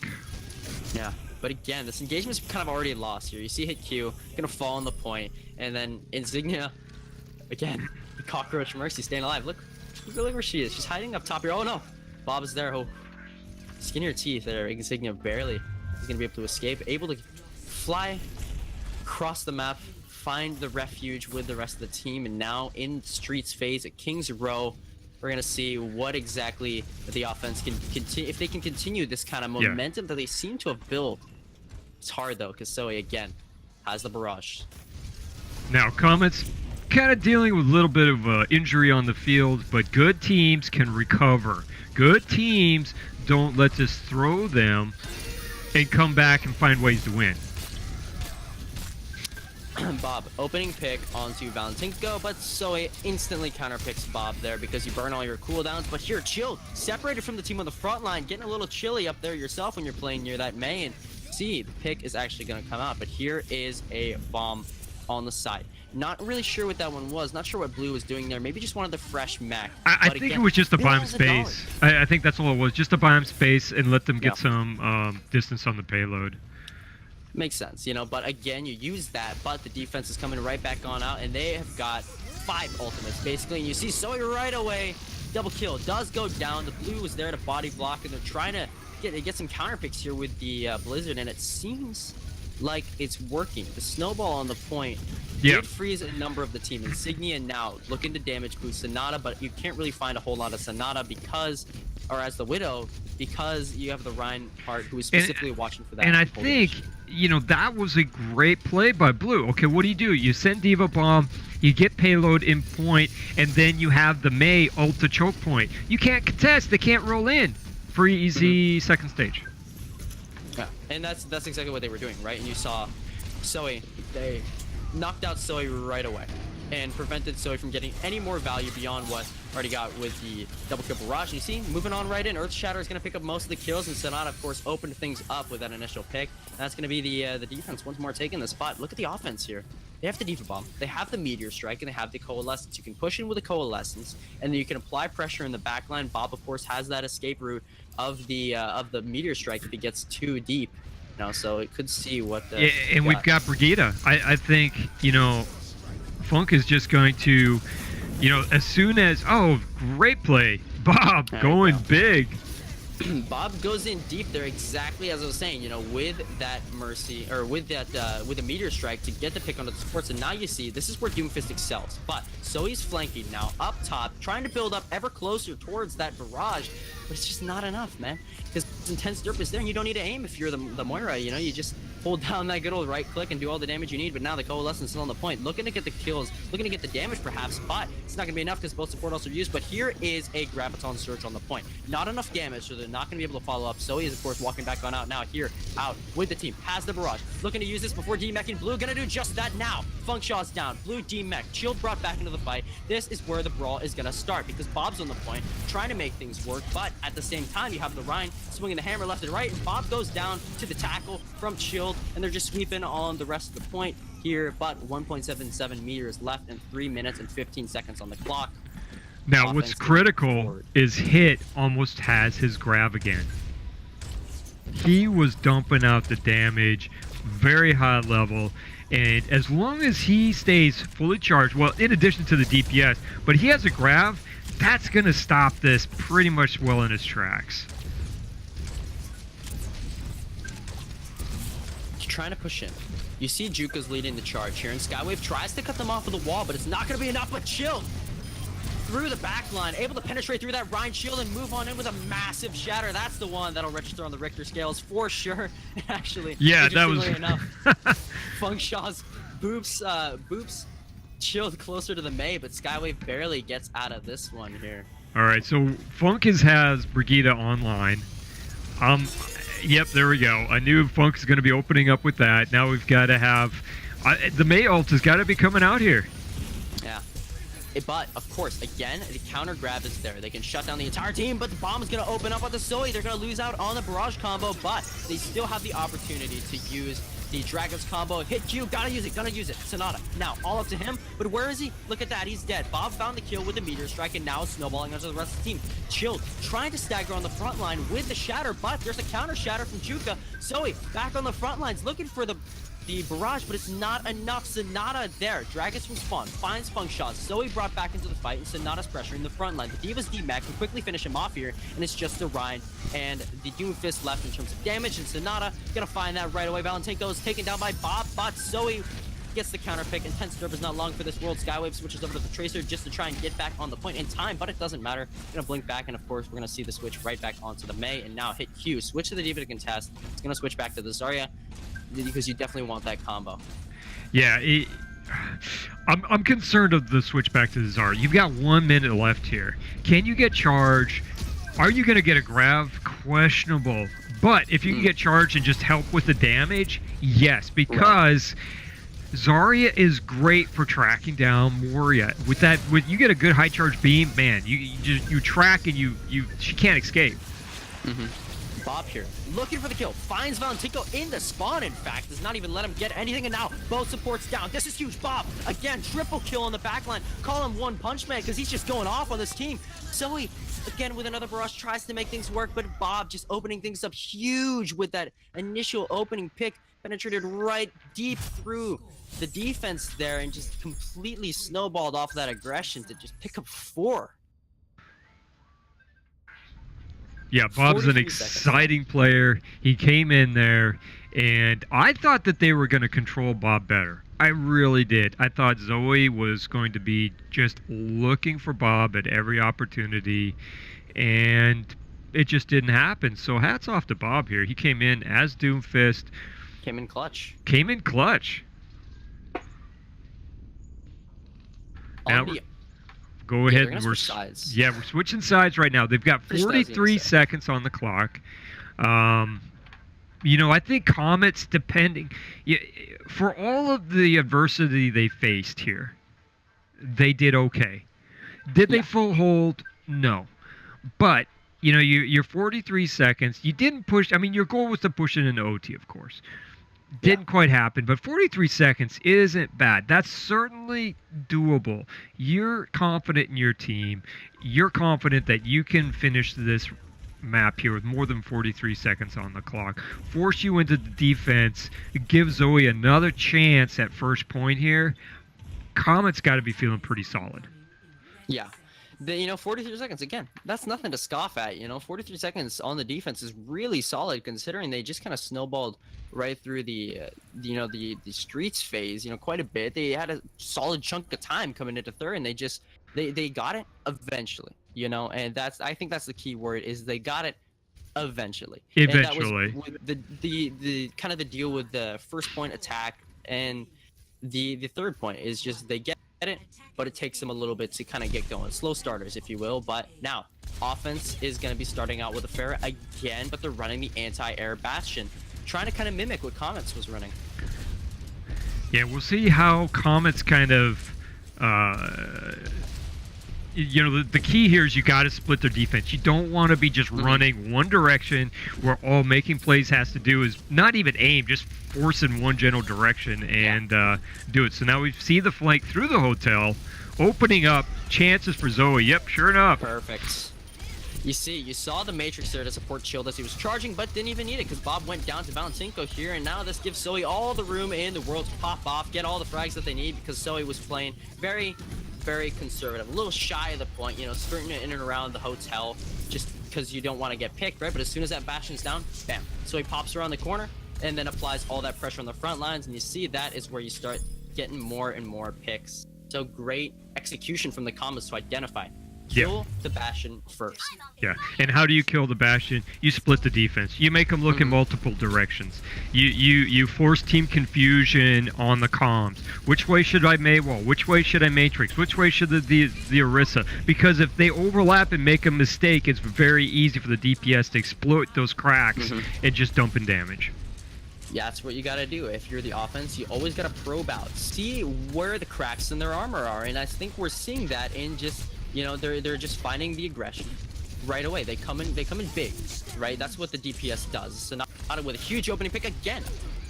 Yeah, but again, this engagement's kind of already lost here. You see hit Q, gonna fall on the point, and then Insignia, again, the cockroach Mercy staying alive. Look where she is. She's hiding up top here. Oh no, Bob is there. Oh, skin your teeth there. Insignia barely is gonna be able to escape, able to fly across the map, find the refuge with the rest of the team, and now in Streets phase at Kings Row. We're gonna see what exactly the offense can continue, if they can continue this kind of momentum that they seem to have built. It's hard though, because Zoe again has the barrage. Now Comets kind of dealing with a little bit of injury on the field, but good teams can recover. Good teams don't let this throw them and come back and find ways to win. Bob, opening pick onto Valentinko, but Zoe instantly counter picks Bob there because you burn all your cooldowns. But here, Chill, separated from the team on the front line, getting a little chilly up there yourself when you're playing near that Mei. And see, the pick is actually going to come out, but here is a bomb on the side. Not really sure what that one was. Not sure what Blue was doing there. Maybe just wanted the fresh mech. I think it was just to buy him space. I think that's all it was. Just to buy him space and let them get some distance on the payload. Makes sense, you know, but again, you use that, but the defense is coming right back on out, and they have got 5 ultimates, basically, and you see Zoe right away. Double kill does go down. The Blue was there to body block, and they're trying to get some counter picks here with the Blizzard, and it seems like it's working. The snowball on the point did freeze a number of the team. Insignia now looking to damage boost Sonata, but you can't really find a whole lot of Sonata because, or as the Widow, because you have the Reinhardt who is specifically watching for that. And I think, you know, that was a great play by Blue. Okay, what do? You send Diva Bomb, you get payload in point, and then you have the Mei ult to choke point. You can't contest, they can't roll in. Free, easy second stage. Yeah, and that's exactly what they were doing, right? And you saw Zoe, they knocked out Zoe right away and prevented Zoe from getting any more value beyond what already got with the double kill barrage. And you see, moving on right in, Earth Shatter is going to pick up most of the kills, and Sonata, of course, opened things up with that initial pick. And that's going to be the defense once more taking the spot. Look at the offense here. They have the Diva Bomb, they have the Meteor Strike, and they have the Coalescence. You can push in with the Coalescence, and then you can apply pressure in the backline. Bob, of course, has that escape route of the Meteor Strike if he gets too deep. You know, so it could see what. And we've got Brigida. I think, you know, Funk is just going to, you know, as soon as great play, Bob going big. Bob goes in deep there, exactly as I was saying, you know, with that Mercy, or with that, with a Meteor Strike to get the pick onto the supports. And now you see, this is where Doomfist excels. But Zoe's flanking now up top, trying to build up ever closer towards that barrage, but it's just not enough, man. Because Intense Derp is there, and you don't need to aim if you're the Moira, you know, you just hold down that good old right click and do all the damage you need. But now the Coalescence is still on the point, looking to get the kills, looking to get the damage perhaps, but it's not going to be enough because both support also are used. But here is a Graviton Surge on the point. Not enough damage, so they're not going to be able to follow up. Zoe is, of course, walking back on out now here, out with the team, has the barrage, looking to use this before D-Meching. Blue going to do just that now. Funkshaw's down, Blue D-Mech, Shield brought back into the fight. This is where the brawl is going to start because Bob's on the point, trying to make things work, but at the same time, you have the Rhine swinging the hammer left and right, and Bob goes down to the tackle from Shield, and they're just sweeping on the rest of the point here, but 1.77 meters left and 3 minutes and 15 seconds on the clock. Now, what's critical is Hit almost has his grab again. He was dumping out the damage, very high level, and as long as he stays fully charged, well, in addition to the DPS, but he has a grab, that's going to stop this pretty much well in his tracks. He's trying to push in. You see Juka's leading the charge here, and Skywave tries to cut them off of the wall, but it's not going to be enough. But Chill through the back line, able to penetrate through that Rhine shield and move on in with a massive shatter. That's the one that'll register on the Richter scales for sure. Actually, yeah, that was enough. Funkshaw's boops chilled closer to the Mei, but Skywave barely gets out of this one here. All right, so Funk has Brigida online. Yep, there we go. I knew Funk is going to be opening up with that. Now we've got to have the Mei ult has got to be coming out here. Yeah. But, of course, again, the counter grab is there. They can shut down the entire team, but the bomb is going to open up on the Zoe. They're going to lose out on the barrage combo, but they still have the opportunity to use the Dragon's combo. Hit Q, gotta use it, gonna use it. Sonata, now, all up to him, but where is he? Look at that, he's dead. Bob found the kill with the Meteor Strike, and now snowballing onto the rest of the team. Chilled, trying to stagger on the front line with the Shatter, but there's a counter Shatter from Juka. Zoe, back on the front lines, looking for the barrage, but it's not enough. Sonata there. Dragons from spawn. Finds Funkshot. Zoe brought back into the fight, and Sonata's pressuring the front line. The Diva's D-Mac can quickly finish him off here, and it's just the Rhine and the Doomfist left in terms of damage, and Sonata gonna find that right away. Valentinko is taken down by Bob, but Zoe gets the counter pick. Intense Derp is not long for this world. Skywave switches over to the Tracer just to try and get back on the point in time, but it doesn't matter. Gonna blink back, and of course, we're gonna see the switch right back onto the Mei, and now hit Q. Switch to the Diva to contest. It's gonna switch back to the Zarya, because you definitely want that combo. Yeah, I'm concerned of the switch back to the Zarya. You've got 1 minute left here. Can you get charged? Are you going to get a grab? Questionable. But if you can get charged and just help with the damage, yes, because Zarya is great for tracking down Moria. With you get a good high charge beam, man. You track and she can't escape. Bob here, looking for the kill, finds Valentinko in the spawn, in fact, does not even let him get anything, and now both supports down. This is huge. Bob, again, triple kill on the backline. Call him One Punch Man, because he's just going off on this team. Zoe, again, with another barrage, tries to make things work, but Bob just opening things up huge with that initial opening pick, penetrated right deep through the defense there, and just completely snowballed off that aggression to just pick up 4. Yeah, Bob's an exciting player. He came in there, and I thought that they were going to control Bob better. I really did. I thought Zoe was going to be just looking for Bob at every opportunity, and it just didn't happen. So hats off to Bob here. He came in as Doomfist. Came in clutch. Now, go ahead. We're sides. Yeah, we're switching sides right now. They've got 43 seconds on the clock. You know, I think Comets, for all of the adversity they faced here, they did okay. Did they full hold? No. But, you know, you're 43 seconds. You didn't push. I mean, your goal was to push it into OT, of course. Didn't quite happen, but 43 seconds isn't bad. That's certainly doable. You're confident in your team. You're confident that you can finish this map here with more than 43 seconds on the clock. Force you into the defense. Give Zoe another chance at first point here. Comets got to be feeling pretty solid. Yeah. 43 seconds, again, that's nothing to scoff at. 43 seconds on the defense is really solid, considering they just kind of snowballed right through the streets phase, quite a bit. They had a solid chunk of time coming into third, and they got it eventually, and I think that's the key word, is they got it eventually. And that was the kind of the deal with the first point attack, and the third point is just they get it, but it takes them a little bit to kind of get going. Slow starters, if you will. But now, offense is going to be starting out with a Pharah again, but they're running the anti-air Bastion, trying to kind of mimic what Comets was running. Yeah, we'll see how Comets kind of... the key here is you got to split their defense. You don't want to be just running one direction where all making plays has to do is not even aim, just force in one general direction and do it. So now we see the flank through the hotel, opening up chances for Zoe. Yep, sure enough. Perfect. You saw the Matrix there to support Shield as he was charging, but didn't even need it because Bob went down to Valentinko here, and now this gives Zoe all the room in the world to pop off, get all the frags that they need, because Zoe was playing very conservative, a little shy of the point, skirting in and around the hotel just because you don't want to get picked, right? But as soon as that Bastion's down, bam. So he pops around the corner and then applies all that pressure on the front lines, and you see that is where you start getting more and more picks. So great execution from the Comets to identify. Kill the Bastion first. Yeah, and how do you kill the Bastion? You split the defense. You make them look in multiple directions. You force team confusion on the comms. Which way should I Maywall? Which way should I Matrix? Which way should the Orisa? Because if they overlap and make a mistake, it's very easy for the DPS to exploit those cracks and just dump in damage. Yeah, that's what you gotta do. If you're the offense, you always gotta probe out, see where the cracks in their armor are, and I think we're seeing that in just. They're just finding the aggression right away. They come in big, right? That's what the DPS does. So now with a huge opening pick again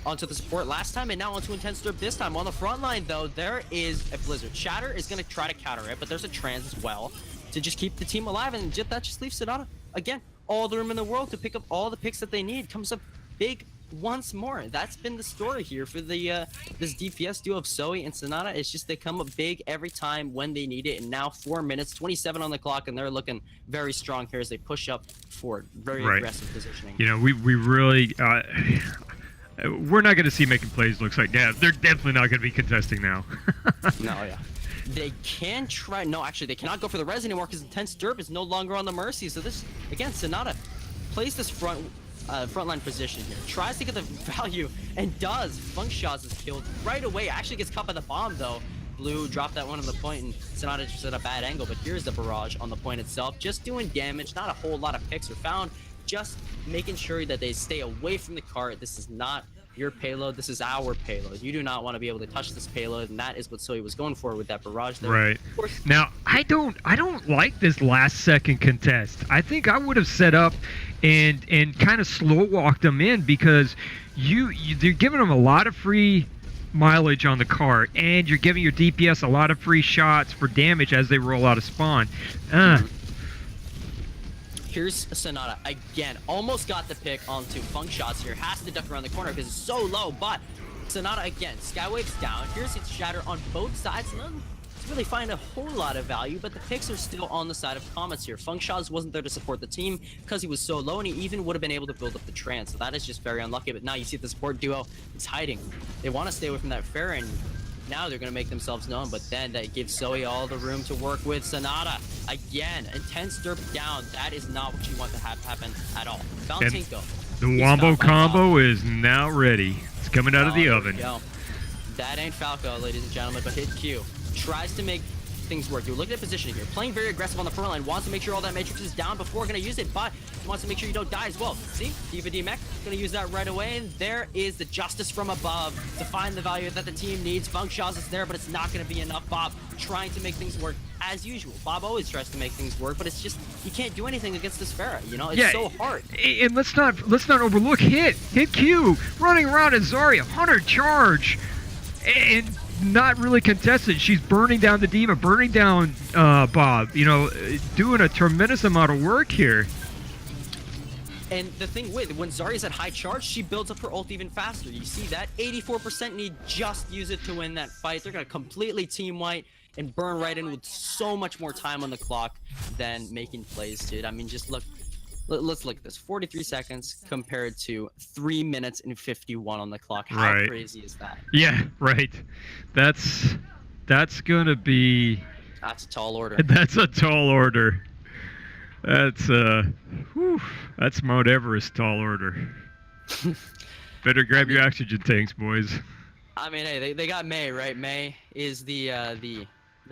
onto the support last time, and now onto Intense Derp this time. On the front line, though, there is a Blizzard. Shatter is going to try to counter it, but there's a Trans as well to just keep the team alive, and that just leaves Sonata, again, all the room in the world to pick up all the picks that they need. Comes up big once more. That's been the story here for the this DPS duo of Zoe and Sonata. It's just they come up big every time when they need it, and now 4 minutes 27 on the clock, and they're looking very strong here as they push up forward. Very aggressive positioning. We really we're not going to see making plays. Looks like they're definitely not going to be contesting now. They can try. No, actually, they cannot go for the res anymore because Intense Derp is no longer on the Mercy. So this, again, Sonata plays this frontline position here, tries to get the value, and does. Funkshaws is killed right away. Actually gets caught by the bomb, though. Blue dropped that one on the point, and Sonata just at a bad angle, but here's the barrage on the point itself, just doing damage. Not a whole lot of picks are found, just making sure that they stay away from the cart. This is not your payload. This is our payload. You do not want to be able to touch this payload, and that is what Soy was going for with that barrage there. Right. Of course, Now, I don't like this last second contest. I think I would have set up and kind of slow walked them in, because you're giving them a lot of free mileage on the cart, and you're giving your DPS a lot of free shots for damage as they roll out of spawn. Here's Sonata again, almost got the pick onto Funk Shots here, has to duck around the corner because it's so low, but Sonata again, Skywave's down, here's its Shatter on both sides, and then to really find a whole lot of value, but the picks are still on the side of Comets here. Funk Shots wasn't there to support the team because he was so low, and he even would have been able to build up the trance, so that is just very unlucky. But now you see the support duo, it's hiding. They want to stay away from that Pharah, and now they're going to make themselves known, but then that gives Zoe all the room to work with. Sonata, again, intense derp down. That is not what you want to have happen at all. Valentinko. The Wombo combo is now ready. It's coming out of the oven. That ain't Falco, ladies and gentlemen, but hit Q. Tries to make things work. You're looking at positioning here. Playing very aggressive on the front line. Wants to make sure all that Matrix is down before going to use it, but wants to make sure you don't die as well. See? Diva D-Mech going to use that right away, and there is the justice from above to find the value that the team needs. Funk Shots is there, but it's not going to be enough. Bob trying to make things work as usual. Bob always tries to make things work, but it's just, you can't do anything against this Pharah, you know? It's so hard. And let's not overlook Hit Q running around in Zarya, 100 charge, and not really contested. She's burning down the D.Va, burning down Bob, you know, doing a tremendous amount of work here. And the thing with, when Zarya's at high charge, she builds up her ult even faster. You see that? 84% need just use it to win that fight. They're going to completely team wipe and burn right in with so much more time on the clock than making plays, dude. I mean, just look. Let's look at this. 43 seconds compared to 3 minutes and 51 on the clock. How crazy is that? Yeah, right. That's gonna be... That's a tall order. That's a tall order. That's that's Mount Everest tall order. Better grab your oxygen tanks, boys. I mean, hey, they got May, right? May is the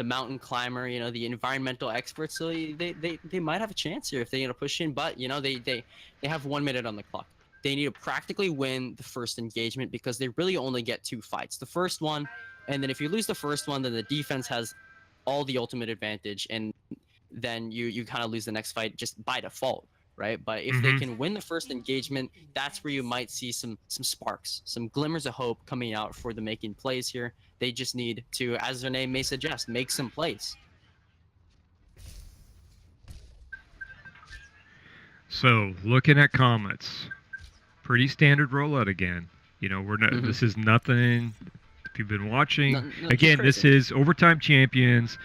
mountain climber, you know, the environmental expert, so they might have a chance here if they push in, but you know, they have 1 minute on the clock. They need to practically win the first engagement because they really only get 2 fights. The first one, and then if you lose the first one, then the defense has all the ultimate advantage, and then you kind of lose the next fight just by default, right? But if they can win the first engagement, that's where you might see some sparks, some glimmers of hope coming out for the making plays here. They just need to, as their name may suggest, make some plays. So, looking at Comets, pretty standard rollout again. You know, we're not. This is nothing. If you've been watching, again, this is Overtime Champions,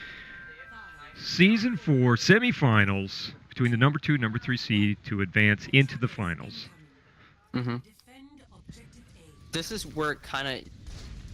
Season 4 semifinals between the number 2 and number 3 seed to advance into the finals. This is where kind of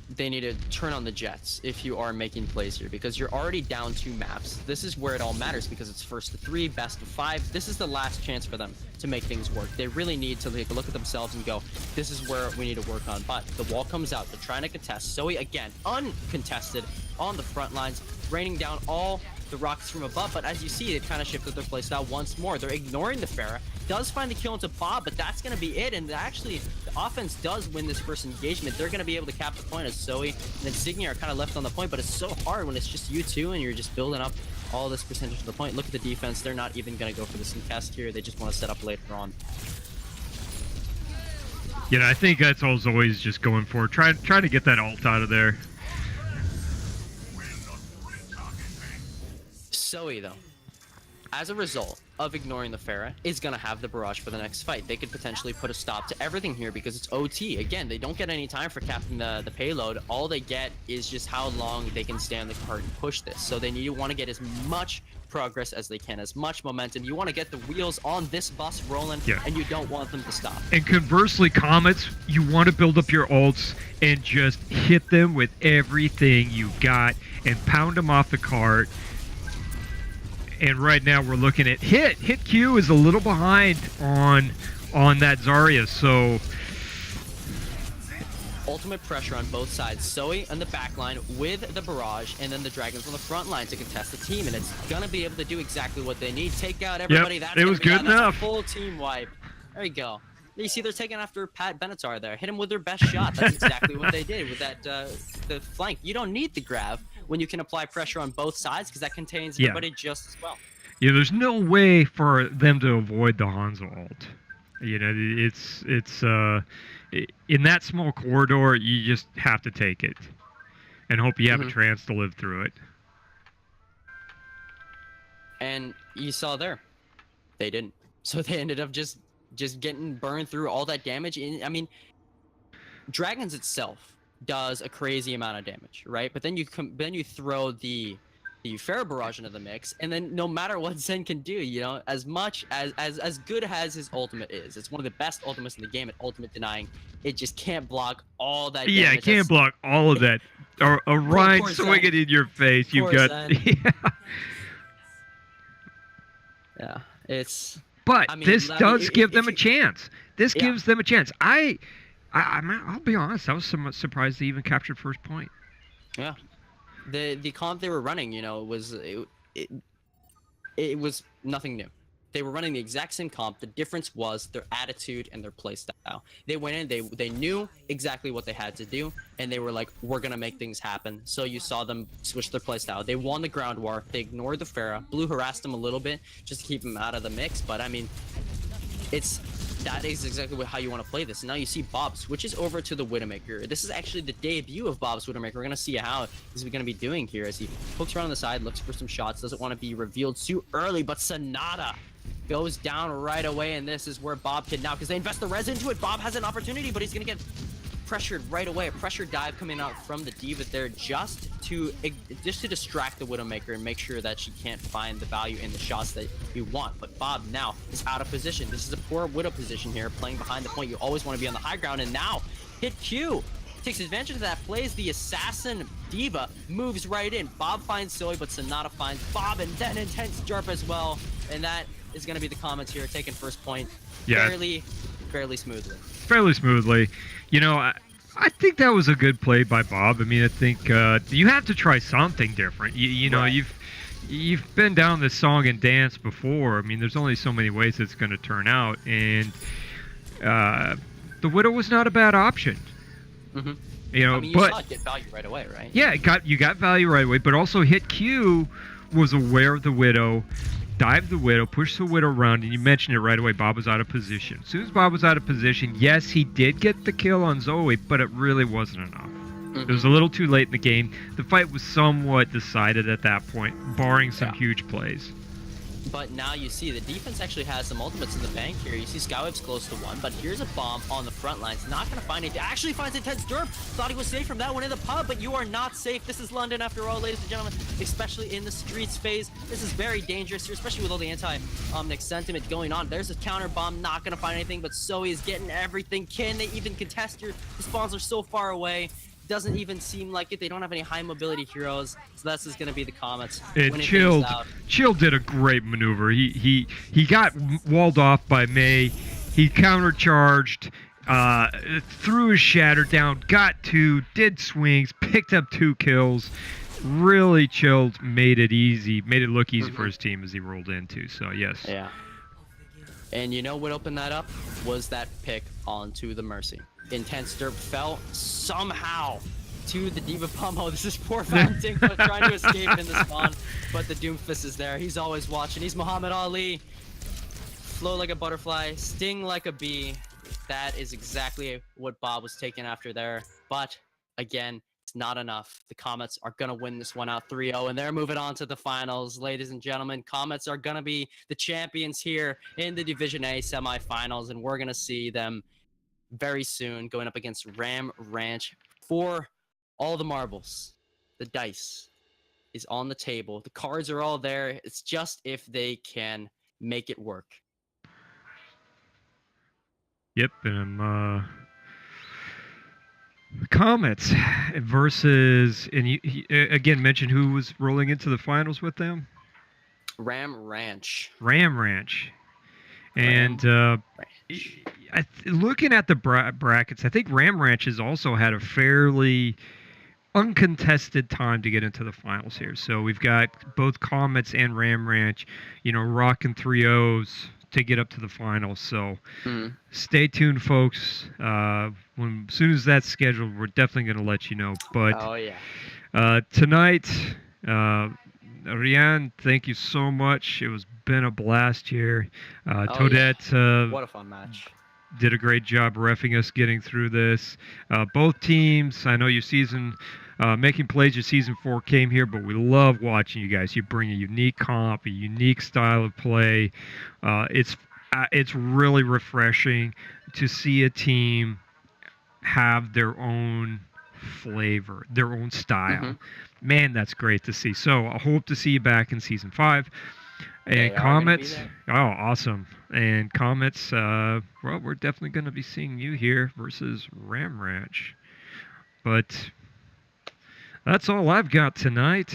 they need to turn on the jets if you are making plays here, because you're already down 2 maps. This is where it all matters because it's first to 3, best of 5. This is the last chance for them to make things work. They really need to take a look at themselves and go, this is where we need to work on. But the wall comes out. They're trying to contest. Zoe, again, uncontested on the front lines, raining down all the rockets from above. But as you see, they've kind of shifted their playstyle once more. They're ignoring the Pharah. Does find the kill into Bob, but that's going to be it. And actually, the offense does win this first engagement. They're going to be able to cap the point as Zoe and then Signia are kind of left on the point, but it's so hard when it's just you two and you're just building up all this percentage of the point. Look at the defense. They're not even going to go for this contest here. They just want to set up later on. You know, I think that's all Zoe's just going for. Trying to get that ult out of there. Zoe, though, as a result of ignoring the Pharah, is going to have the barrage for the next fight. They could potentially put a stop to everything here because it's OT. Again, they don't get any time for capping the payload. All they get is just how long they can stay on the cart and push this. So they need to want to get as much progress as they can, as much momentum. You want to get the wheels on this bus rolling, and you don't want them to stop. And conversely, Comets, you want to build up your ults and just hit them with everything you got and pound them off the cart. And right now we're looking at Hit Q is a little behind on that Zarya, so ultimate pressure on both sides. Zoe on the back line with the barrage, and then the Dragons on the front line to contest the team, and it's gonna be able to do exactly what they need. Take out everybody. Yep, That's it was good enough. Full team wipe. There you go. You see, they're taking after Pat Benatar there. Hit him with their best shot. That's exactly what they did with that the flank. You don't need the grab when you can apply pressure on both sides because that contains everybody just as well. Yeah, there's no way for them to avoid the Hanzo ult. You know, it's in that small corridor, you just have to take it and hope you have a trance to live through it. And you saw there, they didn't. So they ended up just getting burned through all that damage. And I mean, Dragons itself does a crazy amount of damage, right? But then you throw the Pharah barrage into the mix, and then no matter what Zen can do, you know, as much as good as his ultimate is, it's one of the best ultimates in the game at ultimate denying. It just can't block all that damage. Yeah, it can't block all of that. Or a Rhine swinging in your face. You've got yeah, it's. But I mean, this does give them a chance. This gives them a chance. I'll be honest. I was somewhat surprised they even captured first point. Yeah, the comp they were running, you know, it was nothing new. They were running the exact same comp. The difference was their attitude and their playstyle. They went in, they knew exactly what they had to do, and they were like, we're going to make things happen. So you saw them switch their playstyle. They won the ground war. They ignored the Pharah. Blue harassed them a little bit just to keep them out of the mix. But, I mean, that is exactly how you want to play this. And now you see Bob switches over to the Widowmaker. This is actually the debut of Bob's Widowmaker. We're going to see how he's going to be doing here as he pokes around on the side, looks for some shots, doesn't want to be revealed too early, but Sonata goes down right away, and this is where Bob can now, because they invest the res into it, Bob has an opportunity, but he's going to get pressured right away. A pressure dive coming out from the D.Va there just to distract the Widowmaker and make sure that she can't find the value in the shots that you want. But Bob now is out of position. This is a poor Widow position here, playing behind the point. You always want to be on the high ground, and now hit Q. Takes advantage of that, plays the assassin D.Va, moves right in. Bob finds Zoe, but Sonata finds Bob, and then Intense Jarp as well. And that is going to be the Comets here, taking first point fairly smoothly. Fairly smoothly. You know, I think that was a good play by Bob. I mean, I think you have to try something different. You know, right. you've been down this song and dance before. I mean, there's only so many ways it's going to turn out, and the Widow was not a bad option. Mm-hmm. You know, I mean, but saw it get value right away, right? Yeah, you got value right away, but also Hit Q was aware of the Widow, dived the Widow, pushed the Widow around, and you mentioned it right away, Bob was out of position. As soon as Bob was out of position, yes, he did get the kill on Zoe, but it really wasn't enough. It was a little too late in the game. The fight was somewhat decided at that point, barring some huge plays. But now you see the defense actually has some ultimates in the bank here. You see Skywave's close to one, but here's a bomb on the front lines. Not going to find it. Actually finds Intense Derp. Thought he was safe from that one in the pub, but you are not safe. This is London after all, ladies and gentlemen, especially in the streets phase. This is very dangerous here, especially with all the anti-Omnic sentiment going on. There's a counter bomb. Not going to find anything, but Zoe is getting everything. Can they even contest your spawns are so far away? Doesn't even seem like it. They don't have any high mobility heroes, so this is going to be the Comets. And Chill did a great maneuver. He got walled off by May. He countercharged, threw his shatter down, got two, did swings, picked up 2 kills. Really chilled, made it look easy for his team as he rolled into. So yes. Yeah. And you know what opened that up was that pick onto the Mercy. Intense Derp fell somehow to the D.Va Pummel. This is poor Fountain trying to escape in the spawn, but the Doomfist is there. He's always watching. He's Muhammad Ali. Flow like a butterfly, sting like a bee. That is exactly what Bob was taking after there. But again, it's not enough. The Comets are going to win this one out 3-0, and they're moving on to the finals. Ladies and gentlemen, Comets are going to be the champions here in the Division A semifinals, and we're going to see them very soon going up against Ram Ranch for all the marbles. The dice is on the table. The cards are all there. It's just if they can make it work. Yep, and the Comets versus, and you again mentioned who was rolling into the finals with them? Ram Ranch. And looking at the brackets, I think Ram Ranch has also had a fairly uncontested time to get into the finals here. So we've got both Comets and Ram Ranch, you know, rocking 3-0s to get up to the finals. So Mhm. stay tuned, folks. As soon as that's scheduled, we're definitely going to let you know. But Oh yeah. tonight, Rian, thank you so much. It was been a blast here. Oh, Toadette What a fun match. did a great job reffing us getting through this. Both teams, I know your season, making plays your season 4 came here, but we love watching you guys. You bring a unique comp, a unique style of play. It's really refreshing to see a team have their own flavor, their own style. Mhm. Man, that's great to see. So I hope to see you back in season 5. They And are gonna be Comets, there. oh, awesome. And Comets, well, we're definitely going to be seeing you here versus Ram Ranch. But that's all I've got tonight.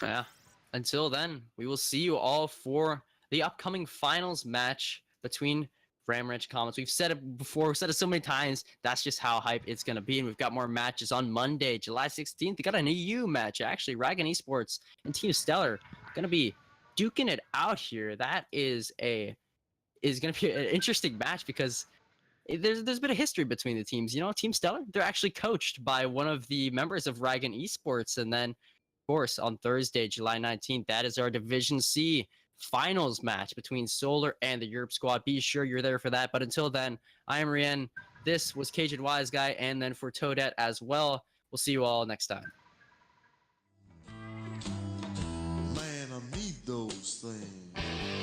Yeah. Until then, we will see you all for the upcoming finals match between Ram Ranch and Comets. We've said it before, we've said it so many times. That's just how hype it's going to be. And we've got more matches on Monday, July 16th. We got an EU match, actually. Ragan Esports and Team Stellar going to be duking it out here. That is going to be an interesting match because there's been a history between the teams. You know, Team Stellar, they're actually coached by one of the members of Ragan Esports. And then, of course, on Thursday, July 19th, that is our Division C finals match between Solar and the Europe squad. Be sure you're there for that. But until then, I am Rien. This was Cajun Wise Guy, and then for Toadette as well. We'll see you all next time. Man, I need those things.